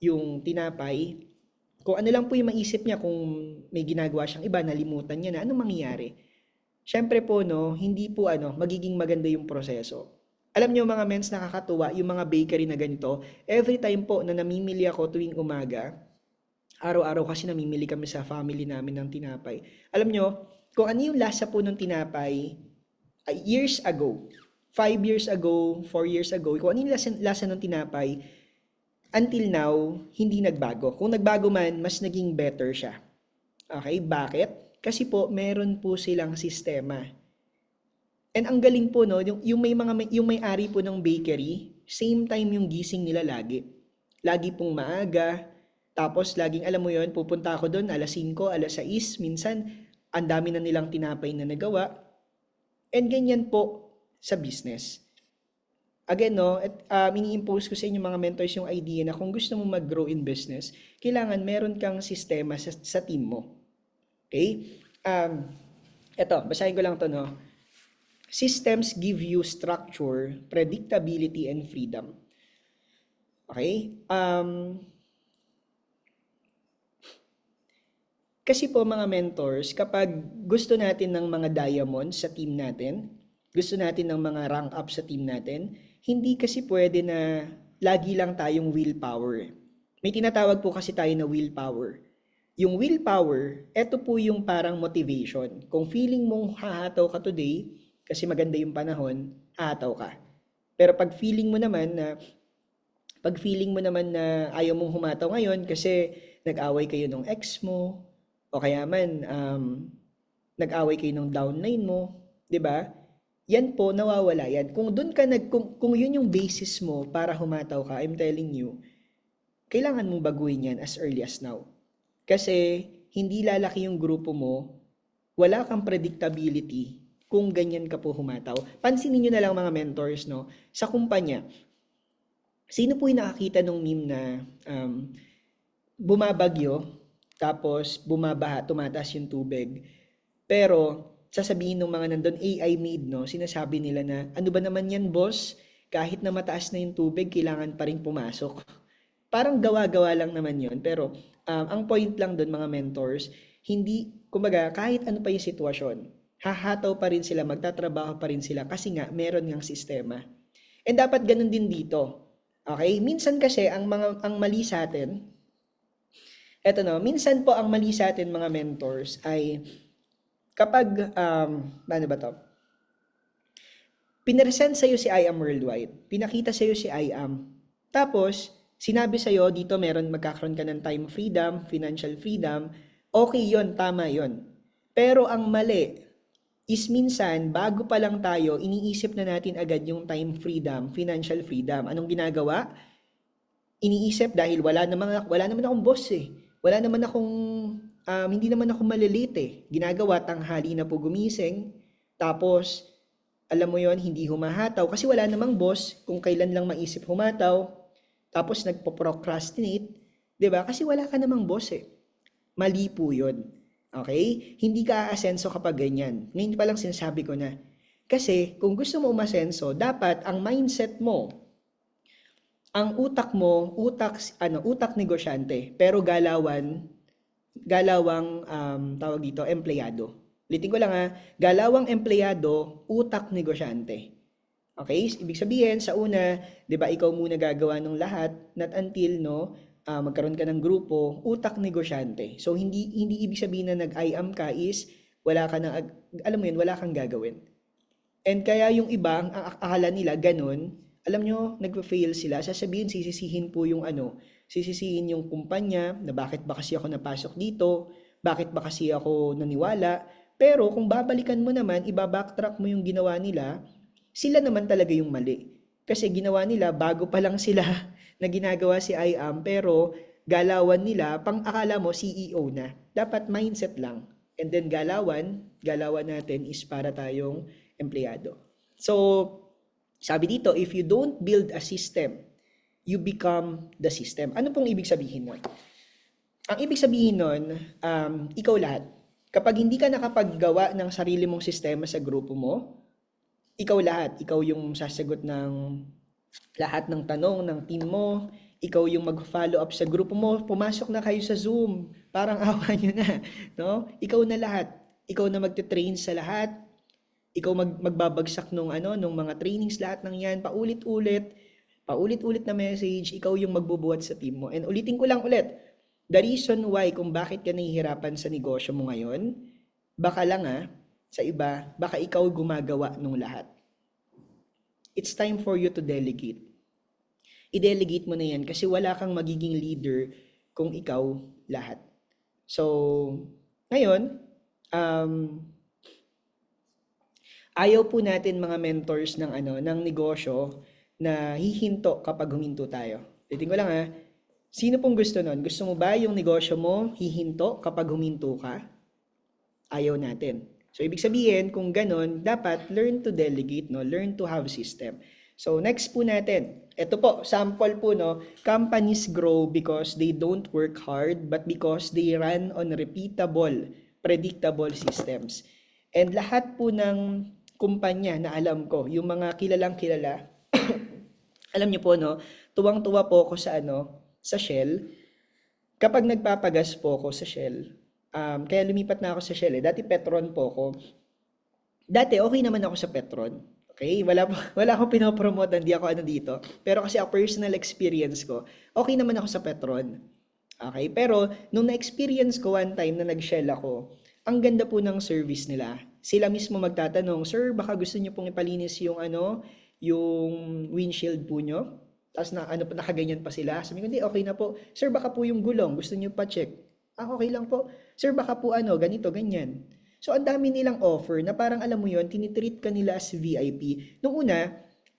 yung tinapay, kung ano lang po yung maisip niya, kung may ginagawa siyang iba, nalimutan niya na, anong mangyayari? Siyempre po, no, hindi po magiging maganda yung proseso. Alam niyo mga mens, nakakatuwa, yung mga bakery na ganito, every time po na namimili ako tuwing umaga, araw-araw kasi namimili kami sa family namin ng tinapay. Alam niyo, kung ano yung lasa po ng tinapay, years ago, 5 years ago, 4 years ago, kung ano yung lasa ng tinapay, until now, hindi nagbago. Kung nagbago man, mas naging better siya. Okay, bakit? Kasi po, meron po silang sistema. And ang galing po, no, yung may-ari po ng bakery, same time yung gising nila lagi. Lagi pong maaga, tapos laging, alam mo yon, pupunta ako doon, alas 5, alas 6, minsan, ang dami na nilang tinapay na nagawa. And ganyan po sa business. Again, no, ini-impose ko sa inyo mga mentors yung idea na kung gusto mo mag-grow in business, kailangan meron kang sistema sa team mo. Okay? Eto, basahin ko lang to, no. Systems give you structure, predictability, and freedom. Okay? Kasi po mga mentors, kapag gusto natin ng mga diamonds sa team natin, gusto natin ng mga rank up sa team natin, hindi kasi pwede na lagi lang tayong willpower. May tinatawag po kasi tayo na willpower. Yung willpower, eto po yung parang motivation. Kung feeling mong hahataw ka today, kasi maganda yung panahon, hahataw ka. Pero pag feeling mo naman na ayaw mong humataw ngayon kasi nag-away kayo ng ex mo, o kaya man nag-away kayo ng downline mo, 'di ba? Yan po, nawawala yan. Kung yun yung basis mo para humataw ka, I'm telling you, kailangan mong baguhin yan as early as now. Kasi hindi lalaki yung grupo mo, wala kang predictability kung ganyan ka po humataw. Pansinin nyo na lang mga mentors, no? Sa kumpanya, sino po yung nakakita nung meme na bumabagyo, tapos bumabaha, tumataas yung tubig, pero sasabihin ng mga nandun AI made, no? Sinasabi nila na, ano ba naman yan, boss? kahit na mataas na yung tubig, kailangan pa rin pumasok. Parang gawa-gawa lang naman yun. Pero ang point lang doon mga mentors, hindi, kumbaga, kahit ano pa yung sitwasyon, hahataw pa rin sila, magtatrabaho pa rin sila kasi nga meron ngang sistema. And dapat ganun din dito. Okay? Minsan kasi ang mali sa atin, eto no, minsan po ang mali sa atin mga mentors ay kapag ano ba 'to? Pineresent sa'yo si I Am Worldwide. Pinakita sa'yo si I Am. Tapos, sinabi sa'yo, dito meron magkakaroon ka ng time freedom, financial freedom. Okay yon, tama yon. Pero ang mali is minsan, bago pa lang tayo, iniisip na natin agad yung time freedom, financial freedom. Anong ginagawa? Iniisip dahil wala naman akong boss eh. Wala naman akong, hindi naman ako malilate eh. Ginagawa, tanghali na po gumising. Tapos, alam mo yon hindi humahataw kasi wala namang boss kung kailan lang maisip humataw. Tapos nagpo-procrastinate, 'di ba? Kasi wala ka namang boss eh. Mali po 'yon. Okay? Hindi ka aasenso kapag ganyan. Ngayon pa lang sinasabi ko na. Kasi kung gusto mo umasenso, dapat ang mindset mo, ang utak mo, utak negosyante, pero galawang tawag dito, empleyado. Ulitin ko lang ha, galawang empleyado, utak negosyante. Okay? Ibig sabihin, sa una, di ba, ikaw muna gagawa ng lahat, not until, no, magkaroon ka ng grupo, utak negosyante. So, hindi ibig sabihin na nag-I am ka is, wala ka na, alam mo yun, wala kang gagawin. And kaya yung iba, ang akala nila, ganun, alam nyo, nagpa-fail sila, sasabihin, sisisihin po yung sisisihin yung kumpanya, na bakit ba kasi ako napasok dito, bakit ba kasi ako naniwala. Pero kung babalikan mo naman, ibabacktrack mo yung ginawa nila, sila naman talaga yung mali. Kasi ginawa nila, bago pa lang sila na ginagawa si I am, pero galawan nila, pang akala mo CEO na. Dapat mindset lang. And then galawan natin is para tayong empleyado. So, sabi dito, if you don't build a system, you become the system. Ano pong ibig sabihin nun? Ang ibig sabihin nun, ikaw lahat. Kapag hindi ka nakapaggawa ng sarili mong sistema sa grupo mo, ikaw lahat. Ikaw yung sasagot ng lahat ng tanong ng team mo. Ikaw yung mag-follow up sa grupo mo. Pumasok na kayo sa Zoom. Parang awa nyo na. No? Ikaw na lahat. Ikaw na magte-train sa lahat. Ikaw magbabagsak nung mga trainings, lahat ng yan. Paulit-ulit na message. Ikaw yung magbubuhat sa team mo. And ulitin ko lang ulit. The reason why kung bakit ka nahihirapan sa negosyo mo ngayon, baka lang sa iba, baka ikaw gumagawa nung lahat. It's time for you to delegate. I-delegate mo na yan kasi wala kang magiging leader kung ikaw lahat. So, ngayon, ayaw po natin mga mentors ng negosyo na hihinto kapag huminto tayo. Titingin ko lang sino pong gusto nun? Gusto mo ba yung negosyo mo hihinto kapag huminto ka? Ayaw natin. So, ibig sabihin, kung ganon, dapat learn to delegate, no? Learn to have system. So, next po natin. Ito po, sample po, no? Companies grow because they don't work hard, but because they run on repeatable, predictable systems. And lahat po ng kumpanya na alam ko, yung mga kilalang kilala, alam niyo po, no? Tuwang-tuwa po ako sa Shell. Kapag nagpapagas po ako sa Shell, kaya lumipat na ako sa Shell. Dati Petron po ako. Dati okay naman ako sa Petron. Okay? Wala akong pinopromote, hindi ako dito. Pero kasi ako personal experience ko, okay naman ako sa Petron. Okay? Pero nung na-experience ko one time na nag-Shell ako, ang ganda po ng service nila. Sila mismo magtatanong, "Sir, baka gusto niyo pong ipalinis yung yung windshield po nyo?" Tapos nakaganyan pa sila. Sabi ko, "Hindi, okay na po." "Sir, baka po yung gulong, gusto niyo pa check?" Okay lang po." "Sir, baka po ganito, ganyan." So, ang dami nilang offer na parang alam mo yon, tinitreat ka nila as VIP. Nung una,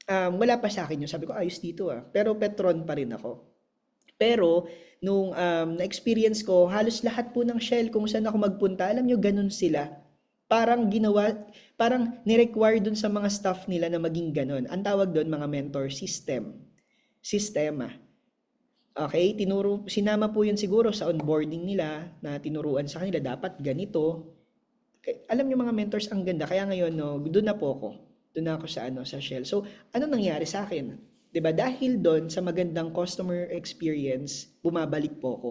wala pa sa akin yun. Sabi ko, ayos dito Pero Petron pa rin ako. Pero, nung na-experience ko, halos lahat po ng Shell kung saan ako magpunta, alam nyo, ganun sila. Parang ni-require dun sa mga staff nila na maging ganun. Ang tawag doon, mga mentor system. Sistema. Okay, sinama po yun siguro sa onboarding nila na tinuruan sa kanila, dapat ganito. Alam niyo mga mentors, ang ganda. Kaya ngayon, doon na po ako. Doon na ako sa ano, sa Shell. So, ano nangyari sa akin? 'Di ba? Dahil doon sa magandang customer experience, bumabalik po ako.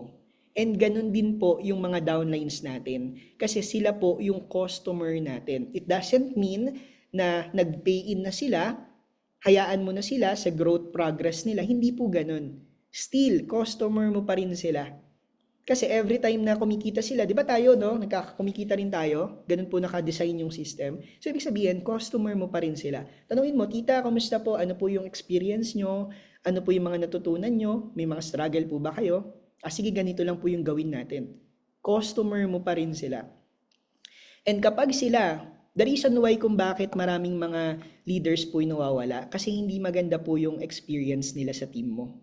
And ganun din po yung mga downlines natin. Kasi sila po yung customer natin. It doesn't mean na nag-pay in na sila, hayaan mo na sila sa growth progress nila. Hindi po ganun. Still, customer mo pa rin sila. Kasi every time na kumikita sila, di ba tayo, no? Nagkakakumikita rin tayo. Ganun po naka-design yung system. So, ibig sabihin, customer mo pa rin sila. Tanungin mo, tita, kamusta po? Ano po yung experience nyo? Ano po yung mga natutunan nyo? May mga struggle po ba kayo? Ah, sige, ganito lang po yung gawin natin. Customer mo pa rin sila. And kapag sila, the reason why kung bakit maraming mga leaders po yung nawawala, kasi hindi maganda po yung experience nila sa team mo.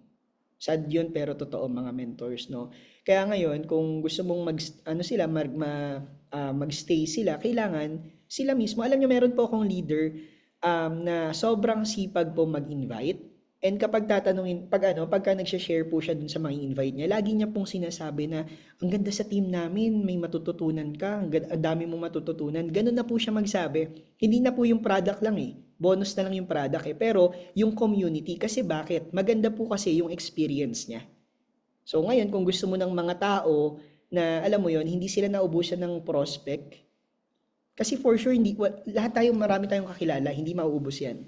Sad yun pero totoo mga mentors, no? Kaya ngayon, kung gusto mong magstay sila, kailangan sila mismo. Alam niyo, meron po akong leader na sobrang sipag po mag-invite. And kapag tatanungin, pagka nagsha-share po siya dun sa mga invite niya, lagi niya pong sinasabi na, ang ganda sa team namin, may matututunan ka, ang dami mong matututunan. Ganun na po siya magsabi. Hindi na po yung product lang eh. Bonus na lang yung product eh. Pero yung community, kasi bakit? Maganda po kasi yung experience niya. So ngayon, kung gusto mo ng mga tao na, alam mo yon, hindi sila naubusan ng prospect, kasi for sure, lahat tayo, marami tayong kakilala, hindi mauubos yan.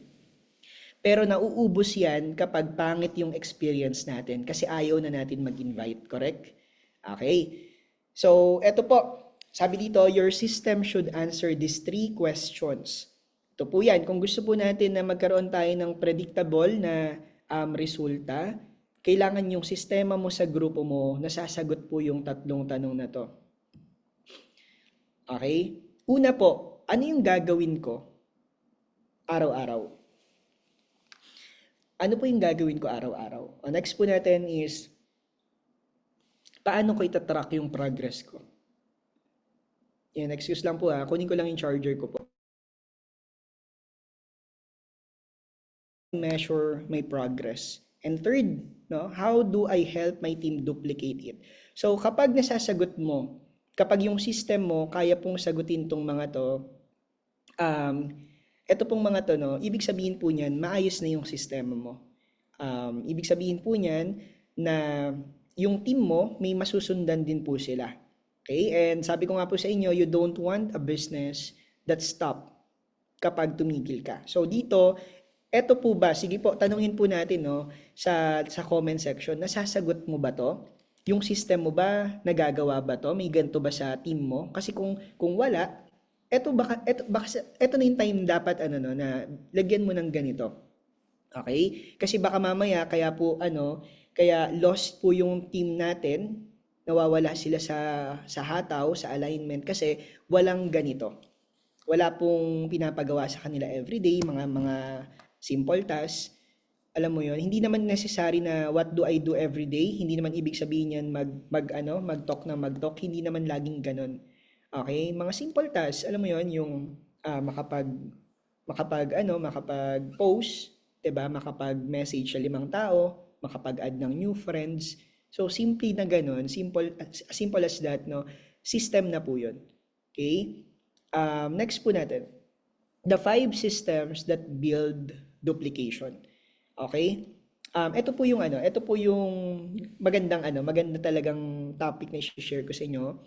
Pero nauubos yan kapag pangit yung experience natin kasi ayaw na natin mag-invite, correct? Okay. So, eto po. Sabi dito, your system should answer these 3 questions. Ito po yan. Kung gusto po natin na magkaroon tayo ng predictable na resulta, kailangan yung sistema mo sa grupo mo nasasagot po yung 3 tanong na to. Okay? Una po, ano yung gagawin ko araw-araw? Ano po yung gagawin ko araw-araw? Ang next po natin is, paano ko itatrack yung progress ko? Yan, excuse lang po ha. Kunin ko lang yung charger ko po. Measure my progress. And third, no, how do I help my team duplicate it? So, kapag nasasagot mo, kapag yung system mo, kaya pong sagutin tong mga to, ito pong mga to, no, ibig sabihin po niyan, maayos na yung sistema mo. Ibig sabihin po niyan na yung team mo, may masusundan din po sila. Okay? And sabi ko nga po sa inyo, you don't want a business that stop kapag tumigil ka. So dito, eto po ba, sige po, tanungin po natin no, sa comment section, nasasagot mo ba to? Yung system mo ba, nagagawa ba to? May ganito ba sa team mo? Kasi kung wala, eto na yung time dapat na lagyan mo ng ganito. Okay? Kasi baka mamaya kaya lost po yung team natin, nawawala sila sa hataw, sa alignment kasi walang ganito. Wala pong pinapagawa sa kanila everyday, mga simple tasks. Alam mo 'yon, hindi naman necessary na what do I do every day. Hindi naman ibig sabihin yan mag-talk na mag-talk, hindi naman laging ganoon. Okay? Mga simple tasks, alam mo 'yon, yung makapag-post, 'di ba? Makapag-message sa 5 tao, makapag-add ng new friends. So simply na ganoon, simple as that, no? System na po 'yon. Okay? Next po natin, the 5 systems that build duplication. Okay? Ito po yung maganda talagang topic na i-share ko sa inyo.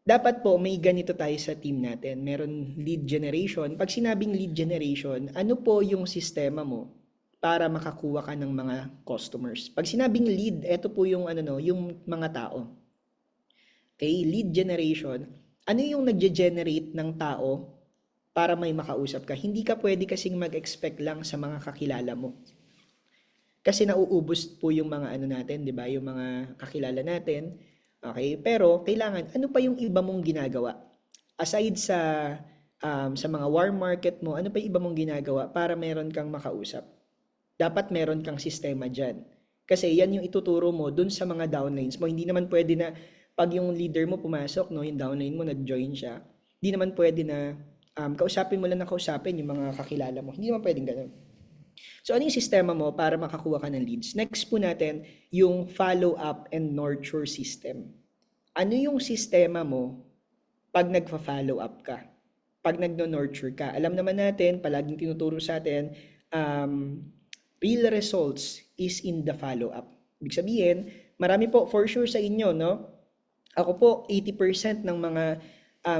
Dapat po may ganito tayo sa team natin. Meron lead generation. Pag sinabing lead generation, ano po yung sistema mo para makakuha ka ng mga customers? Pag sinabing lead, ito po yung yung mga tao. Okay, lead generation. Ano yung nagge-generate ng tao para may makausap ka? Hindi ka pwede kasing mag-expect lang sa mga kakilala mo. Kasi nauubos po yung mga natin, 'di ba? Yung mga kakilala natin. Okay? Pero kailangan ano pa yung iba mong ginagawa? Aside sa mga warm market mo, ano pa yung iba mong ginagawa para meron kang makausap? Dapat meron kang sistema diyan. Kasi yan yung ituturo mo dun sa mga downlines mo. Hindi naman pwede na pag yung leader mo pumasok, no, yung downline mo nag-join siya, hindi naman pwede na kausapin mo lang na kausapin yung mga kakilala mo. Hindi naman pwedeng ganun. So, ano yung sistema mo para makakuha ka ng leads? Next po natin, yung follow-up and nurture system. Ano yung sistema mo pag nagfa-follow up ka? pag nagno-nurture ka. Alam naman natin, palaging tinuturo sa atin, um, real results is in the follow-up. Ibig sabihin, marami po for sure sa inyo, no? Ako po, 80% ng mga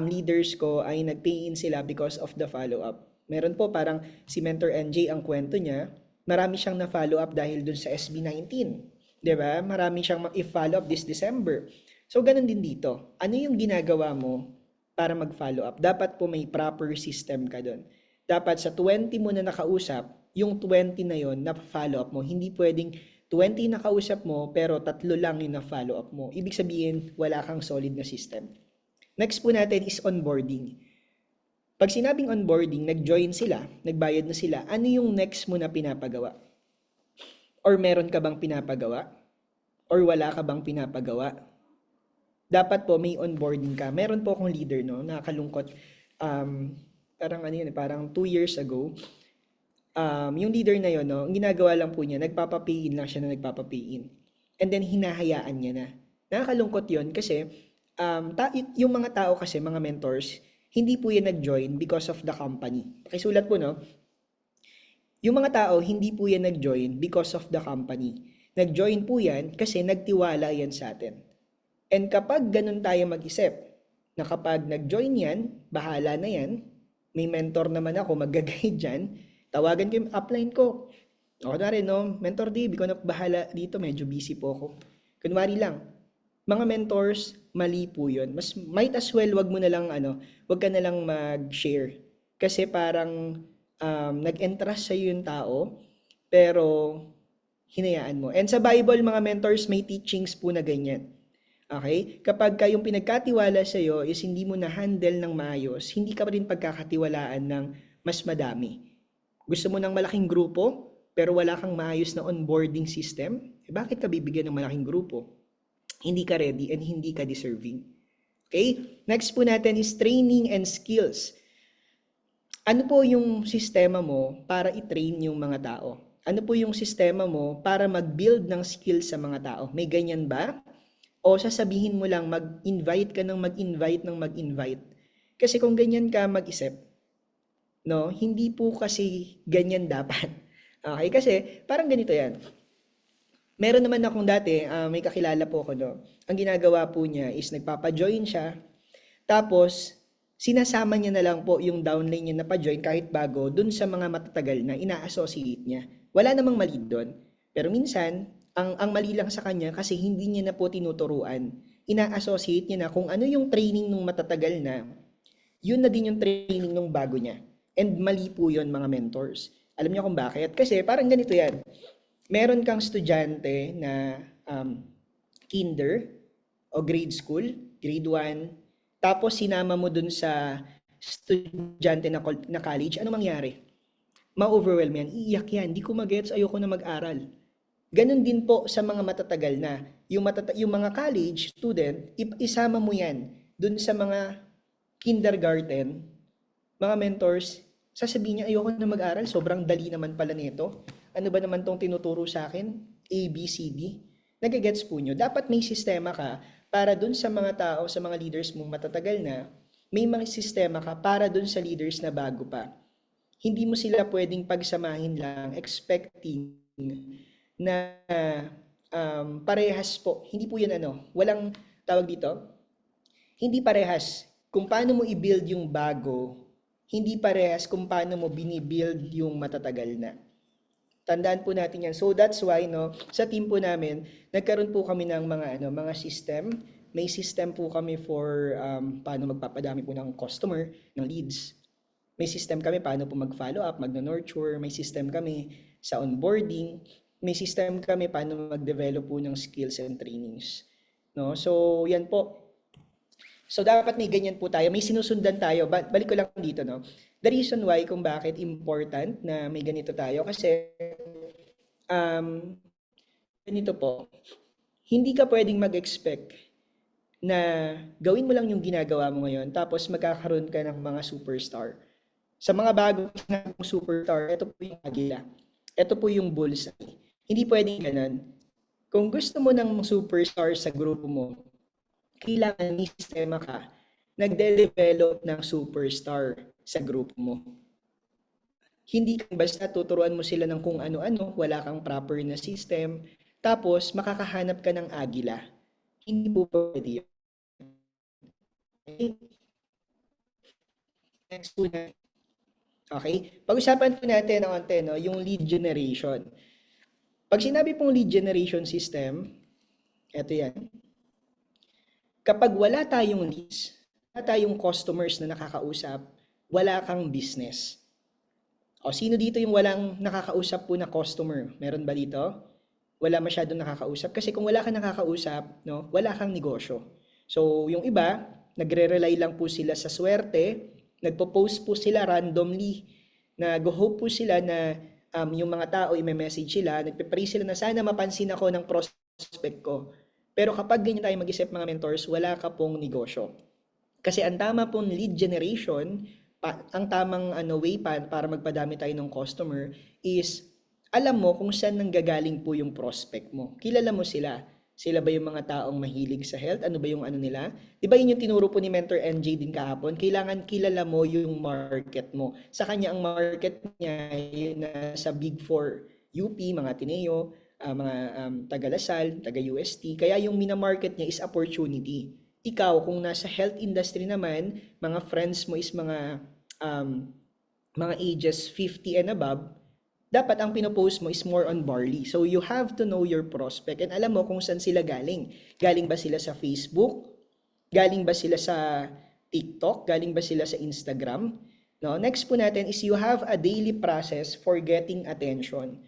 leaders ko ay nag-pay in sila because of the follow-up. Meron po parang si Mentor NJ ang kwento niya, marami siyang na-follow up dahil dun sa SB19. 'Di ba? Marami siyang i-follow up this December. So, ganun din dito. Ano yung ginagawa mo para mag-follow up? Dapat po may proper system ka doon. Dapat sa 20 mo na nakausap, yung 20 na yon na follow up mo. Hindi pwedeng 20 na kausap mo pero tatlo lang yung na follow up mo. Ibig sabihin, wala kang solid na system. Next po natin is onboarding. Pag sinabing onboarding, nag-join sila, nagbayad na sila, ano yung next mo na pinapagawa? Or meron ka bang pinapagawa? Or wala ka bang pinapagawa? Dapat po may onboarding ka. Meron po akong leader, no, nakakalungkot. Parang ano yun, parang 2 years ago, yung leader na yun, no, ang ginagawa lang po niya, nagpapa-pay in lang siya na nagpapa-pay in. And then, hinahayaan niya na. Nakakalungkot yun kasi, yung mga tao kasi, mga mentors, hindi po yan nag-join because of the company. Pakisulat po, no? Yung mga tao, hindi po yan nag-join because of the company. Nag-join po yan kasi nagtiwala yan sa atin. And kapag ganun tayo mag-isip, na kapag nag-join yan, bahala na yan, may mentor naman ako, mag-guide dyan, tawagan ko yung upline ko. O kunwari, no, Mentor D, ikaw na bahala dito, medyo busy po ako. Kunwari lang, mga mentors, mali po yun. Mas might as well, wag mo na lang, wag ka na lang mag-share. Kasi parang nag-entrust sa'yo yung tao, pero hinayaan mo. And sa Bible, mga mentors, may teachings po na ganyan. Okay? Kapag kayong pinagkatiwala sa'yo is hindi mo na-handle ng maayos, hindi ka pa rin pagkakatiwalaan ng mas madami. Gusto mo ng malaking grupo, pero wala kang maayos na onboarding system, bakit ka bibigyan ng malaking grupo? Hindi ka ready and hindi ka deserving. Okay? Next po natin is training and skills. Ano po yung sistema mo para i-train yung mga tao? Ano po yung sistema mo para mag-build ng skills sa mga tao? May ganyan ba? O sasabihin mo lang mag-invite ka ng mag-invite? Kasi kung ganyan ka mag-isip, no, hindi po kasi ganyan dapat. Okay, kasi parang ganito yan. Meron naman akong dati, may kakilala po ako, no. Ang ginagawa po niya is nagpapa-join siya, tapos sinasama niya na lang po yung downline niya na pa-join kahit bago dun sa mga matatagal na ina-associate niya. Wala namang mali doon. Pero minsan, ang mali lang sa kanya kasi hindi niya na po tinuturuan. Ina-associate niya na kung ano yung training nung matatagal na, yun na din yung training nung bago niya. And mali po yun, mga mentors. Alam niyo kung bakit? Kasi parang ganito yan. Meron kang estudyante na kinder o grade school, grade 1, tapos sinama mo dun sa estudyante na college, ano mangyari? Ma-overwhelm yan, iiyak yan, di ko magets, ayoko na mag-aral. Ganon din po sa mga matatagal na. Yung mga college student, isama mo yan dun sa mga kindergarten, mga mentors, sasabihin niya, ayoko na mag-aral, sobrang dali naman pala nito. Ano ba naman tong tinuturo sa akin? A, B, C, D. Nagigets po nyo. Dapat may sistema ka para dun sa mga tao, sa mga leaders mong matatagal na, may mga sistema ka para dun sa leaders na bago pa. Hindi mo sila pwedeng pagsamahin lang, expecting na parehas po. Hindi po yun walang tawag dito. Hindi parehas. Kung paano mo i-build yung bago, hindi parehas kung paano mo binibuild yung matatagal na. Tandaan po natin yan. So that's why sa team po namin, nagkaroon po kami ng mga system. May system po kami for paano magpapadami po ng customer, ng leads. May system kami paano po mag-follow up, mag-nurture. May system kami sa onboarding. May system kami paano mag-develop po ng skills and trainings. No? So yan po. So dapat may ganyan po tayo. May sinusundan tayo. Balik ko lang dito. No? The reason why kung bakit important na may ganito tayo kasi ganito po, hindi ka pwedeng mag-expect na gawin mo lang yung ginagawa mo ngayon tapos magkakaroon ka ng mga superstar. Sa mga bagong superstar, ito po yung agila. Ito po yung bullseye. Hindi pwedeng ganun. Kung gusto mo ng superstar sa grupo mo, kailangan may sistema ka nagde-develop ng superstar. sa group mo. Hindi kang basta tuturuan mo sila ng kung ano-ano, wala kang proper na system, tapos makakahanap ka ng agila. Hindi po pwede yun. Okay? Next po na. Okay? Pag-usapan po natin ng konti, no, yung lead generation. Pag sinabi pong lead generation system, eto yan. Kapag wala tayong leads, wala tayong customers na nakakausap, wala kang business. O, sino dito yung walang nakakausap po na customer? Meron ba dito? Wala masyadong nakakausap. Kasi kung wala kang nakakausap, no, wala kang negosyo. So, yung iba, nagre-rely lang po sila sa swerte, nagpo-post po sila randomly, nag-hope po sila na yung mga tao i-message sila, nagpe-pray sila na sana mapansin ako ng prospect ko. Pero kapag ganyan tayo mag-isip mga mentors, wala ka pong negosyo. Kasi ang tama pong lead generation, ang tamang way para magpadami tayo ng customer is alam mo kung saan nanggagaling po yung prospect mo. Kilala mo sila. Sila ba yung mga taong mahilig sa health? Ano ba yung ano nila? Di ba yun yung tinuro po ni Mentor NJ din kahapon? Kailangan kilala mo yung market mo. Sa kanya, ang market niya yun sa Big Four, UP, mga Ateneo, mga taga Lasal, taga UST. Kaya yung minamarket niya is opportunity. Ikaw, kung nasa health industry naman, mga friends mo is mga ages 50 and above, dapat ang pinopost mo is more on barley. So you have to know your prospect and alam mo kung saan sila galing. Galing ba sila sa Facebook? Galing ba sila sa TikTok? Galing ba sila sa Instagram? No, next po natin is you have a daily process for getting attention.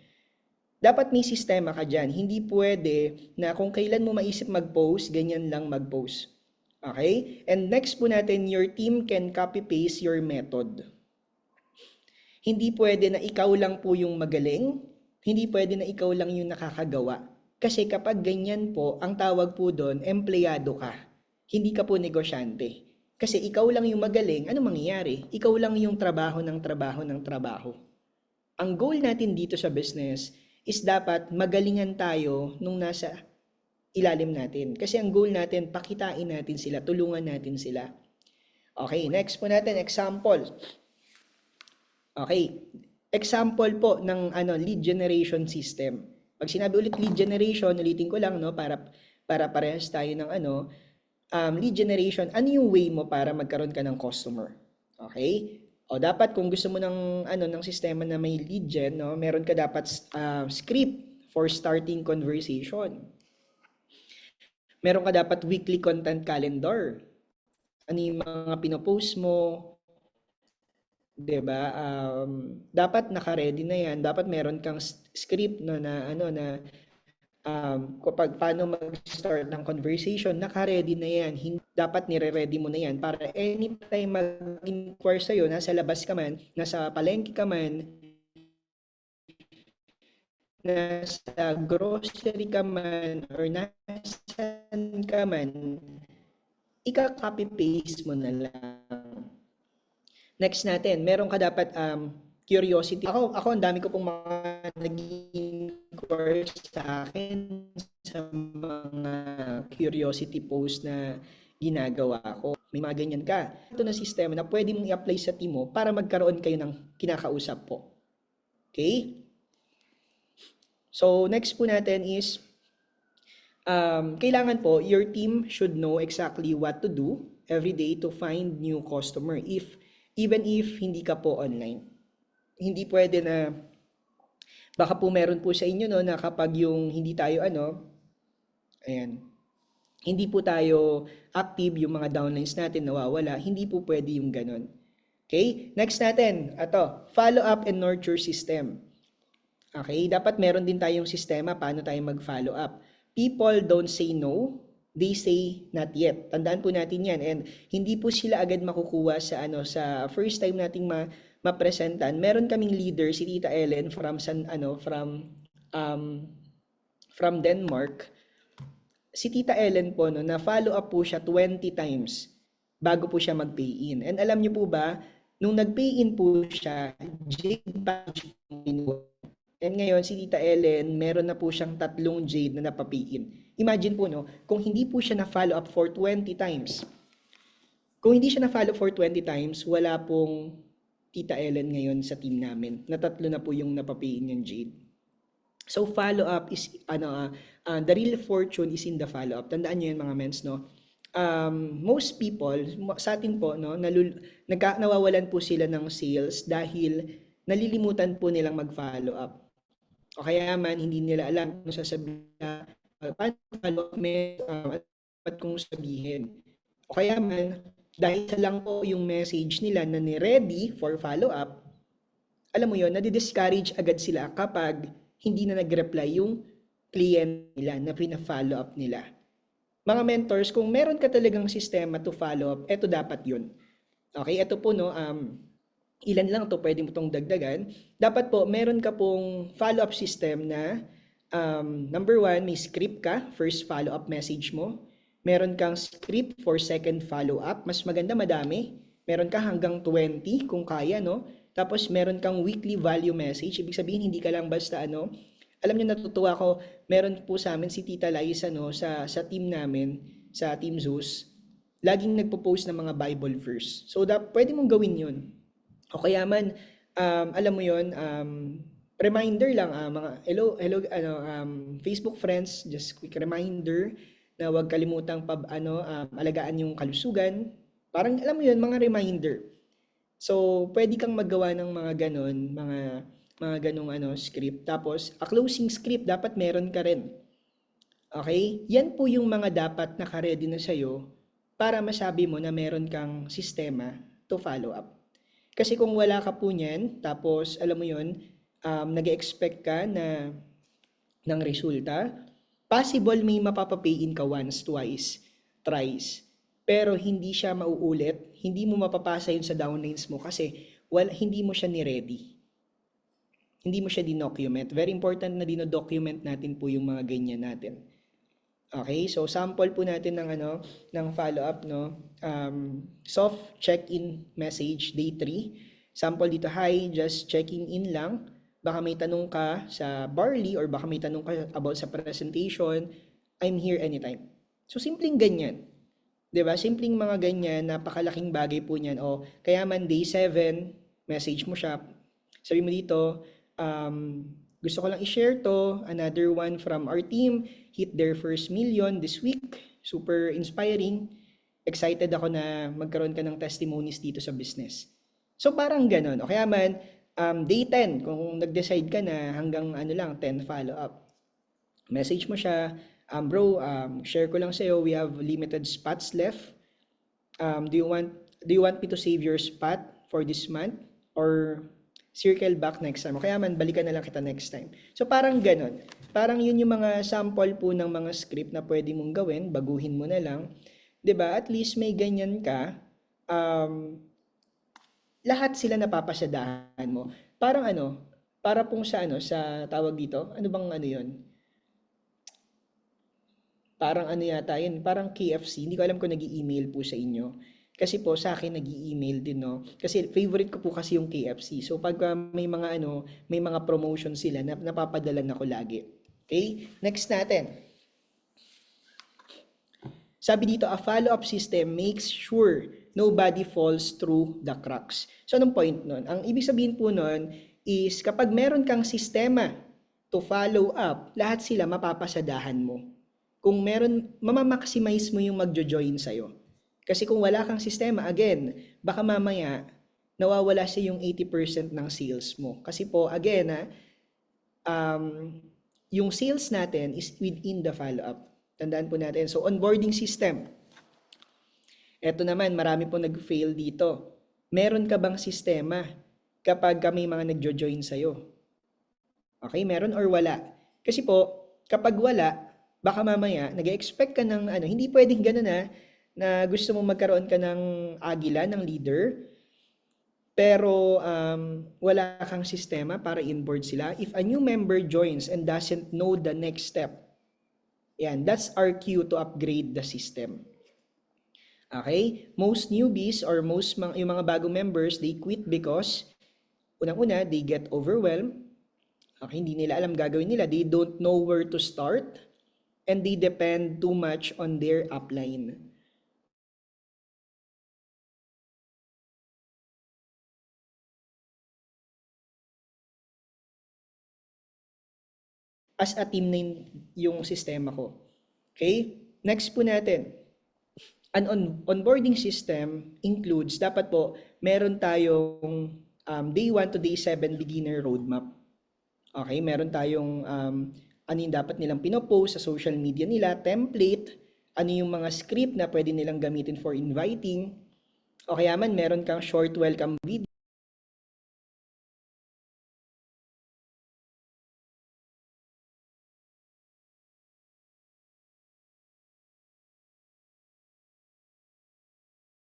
Dapat may sistema ka dyan. Hindi pwede na kung kailan mo maisip mag-post, ganyan lang mag-post. Okay? And next po natin, your team can copy-paste your method. Hindi pwede na ikaw lang po yung magaling, hindi pwede na ikaw lang yung nakakagawa. Kasi kapag ganyan po, ang tawag po doon, empleyado ka. Hindi ka po negosyante. Kasi ikaw lang yung magaling, ano mangyayari? Ikaw lang yung trabaho ng trabaho ng trabaho. Ang goal natin dito sa business is dapat magalingan tayo nung nasa ilalim natin. Kasi ang goal natin, pakitain natin sila, tulungan natin sila. Okay, next po natin, example. Okay. Example po ng lead generation system. Pag sinabi ulit lead generation, ulitin ko lang no para parehas tayo ng lead generation. Ano yung way mo para magkaroon ka ng customer? Okay? O dapat kung gusto mo ng sistema na may lead gen, no, meron ka dapat script for starting conversation. Meron ka dapat weekly content calendar. Ano yung mga pinopost mo? 'Di ba? Dapat naka-ready na 'yan. Dapat meron kang script kapag paano mag-start ng conversation, naka-ready na 'yan. Dapat nire-ready mo na 'yan para anytime mag-inquire sa'yo, nasa labas ka man, nasa palengke ka man, nasa grocery ka man, or nasan ka man, ika-copy paste mo na lang. Next natin, meron ka dapat curiosity. Ako ang dami ko pong mga naging course sa akin sa mga curiosity post na ginagawa ko. May mga ganyan ka. Ito na sistema na pwede mong i-apply sa team mo para magkaroon kayo ng kinakausap po. Okay? So, next po natin is kailangan po, your team should know exactly what to do every day to find new customer even if hindi ka po online. Hindi pwede na baka po meron po sa inyo no na kapag yung hindi tayo ayan, hindi po tayo active, yung mga downlines natin nawawala, hindi po pwede yung ganun. Okay? Next natin, follow up and nurture system. Okay? Dapat meron din tayong sistema paano tayo mag-follow up. People don't say no, they say not yet. Tandaan po natin 'yan and hindi po sila agad makukuha sa first time nating mapresentan. Meron kaming leader si Tita Ellen from Denmark. Si Tita Ellen po no, na follow up po siya 20 times bago po siya mag-pay in. And alam niyo po ba, nung nag-pay in po siya, Jade Badge and ngayon, si Tita Ellen, meron na po siyang 3 Jade na napapiin. Imagine po, no, kung hindi po siya na-follow up for 20 times, kung hindi siya na-follow for 20 times, wala pong Tita Ellen ngayon sa team namin. Na tatlo na po yung napapayin niyan, Jade. So follow-up is the real fortune is in the follow-up. Tandaan niyo 'yan mga mens, no? Most people sa atin po, no, nawawalan po sila ng sales dahil nalilimutan po nilang mag-follow up. O kaya man hindi nila alam kung sasabihin na paano follow up at kung sabihin. O kaya man dahil sa lang po yung message nila na ni-ready for follow up, alam mo yon, nadi-discourage agad sila kapag hindi na nag-reply yung client nila na pina-follow up nila. Mga mentors, kung meron ka talagang sistema to follow up, eto dapat yun. Okay, eto po no, ilan lang to pwede mo tong dagdagan. Dapat po, meron ka pong follow-up system na number one, may script ka, first follow-up message mo. Meron kang script for second follow-up, mas maganda madami. Meron ka hanggang 20 kung kaya, no? Tapos meron kang weekly value message, ibig sabihin hindi ka lang basta alam niyo natutuwa ko, meron po sa amin si Tita Liza no, sa team namin, sa Team Zeus, laging nagpo-post ng mga Bible verse. So pwede mong gawin 'yun. O kaya man alam mo 'yon, reminder lang mga hello Facebook friends, just quick reminder na huwag kalimutang alagaan yung kalusugan. Parang alam mo 'yon, mga reminder. So, pwede kang maggawa ng mga ganon, mga ganong script. Tapos, a closing script, dapat meron ka rin. Okay? Yan po yung mga dapat naka-ready na sa'yo para masabi mo na meron kang sistema to follow up. Kasi kung wala ka po niyan, tapos alam mo yun, nag-expect ka na ng resulta, possible may mapapapayin ka once, twice, thrice. Pero hindi siya mauulit, hindi mo mapapasa yun sa downlines mo kasi hindi mo siya ni-ready. Hindi mo siya dinocument. Very important na dino-document natin po yung mga ganyan natin. Okay, so sample po natin ng follow-up, no? Soft check-in message, day 3. Sample dito, hi, just checking in lang. Baka may tanong ka sa Barley or baka may tanong ka about sa presentation. I'm here anytime. So, simpleng ganyan. 'Di ba? Simpleng mga ganyan, napakalaking bagay po niyan. O kaya man day 7, message mo siya. Sabi mo dito, gusto ko lang i-share to, another one from our team, hit their first million this week. Super inspiring. Excited ako na magkaroon ka ng testimonies dito sa business. So parang ganon. O kaya man, day 10, kung nag-decide ka na hanggang 10 follow-up. Message mo siya, bro, share ko lang sa'yo, we have limited spots left. Do you want me to save your spot for this month? Or circle back next time? O kaya man, balikan na lang kita next time. So parang ganon. Parang yun yung mga sample po ng mga script na pwede mong gawin, baguhin mo na lang. 'Di ba? At least may ganyan ka. Lahat sila napapasadahan mo. Parang para pong sa tawag dito, ano bang yun? Parang yata yun, parang KFC, hindi ko alam kung nag-i-email po sa inyo. Kasi po sa akin nag-i-email din, no. Kasi favorite ko po kasi yung KFC. So pag may mga may mga promotion sila, napapadalan ako lagi. Okay? Next natin. Sabi dito, a follow-up system makes sure nobody falls through the cracks. So anong point nun? Ang ibig sabihin po nun is kapag meron kang sistema to follow up, lahat sila mapapasadahan mo. Kung meron, mamamaximize mo yung magjo-join sa'yo. Kasi kung wala kang sistema, again, baka mamaya nawawala sa yung 80% ng sales mo. Kasi po, again, yung sales natin is within the follow-up. Tandaan po natin. So, onboarding system. Ito naman, marami po nag-fail dito. Meron ka bang sistema kapag may mga nagjo-join sa'yo? Okay, meron or wala? Kasi po, kapag wala, baka mamaya, nag-expect ka ng hindi pwedeng gano'n na gusto mong magkaroon ka ng agila, ng leader, pero wala kang sistema para inboard sila. If a new member joins and doesn't know the next step, yan, that's our cue to upgrade the system. Okay? Most newbies or yung mga bagong members, they quit because, unang-una, they get overwhelmed. Okay, hindi nila alam gagawin nila. They don't know where to start. And they depend too much on their upline. as a team na yung sistema ko. Okay? Next po natin. An onboarding system includes, dapat po, meron tayong day 1 to day 7 beginner roadmap. Okay, meron tayong ano yung dapat nilang pinopost sa social media nila, template, ano yung mga script na pwede nilang gamitin for inviting, o kaya man meron kang short welcome video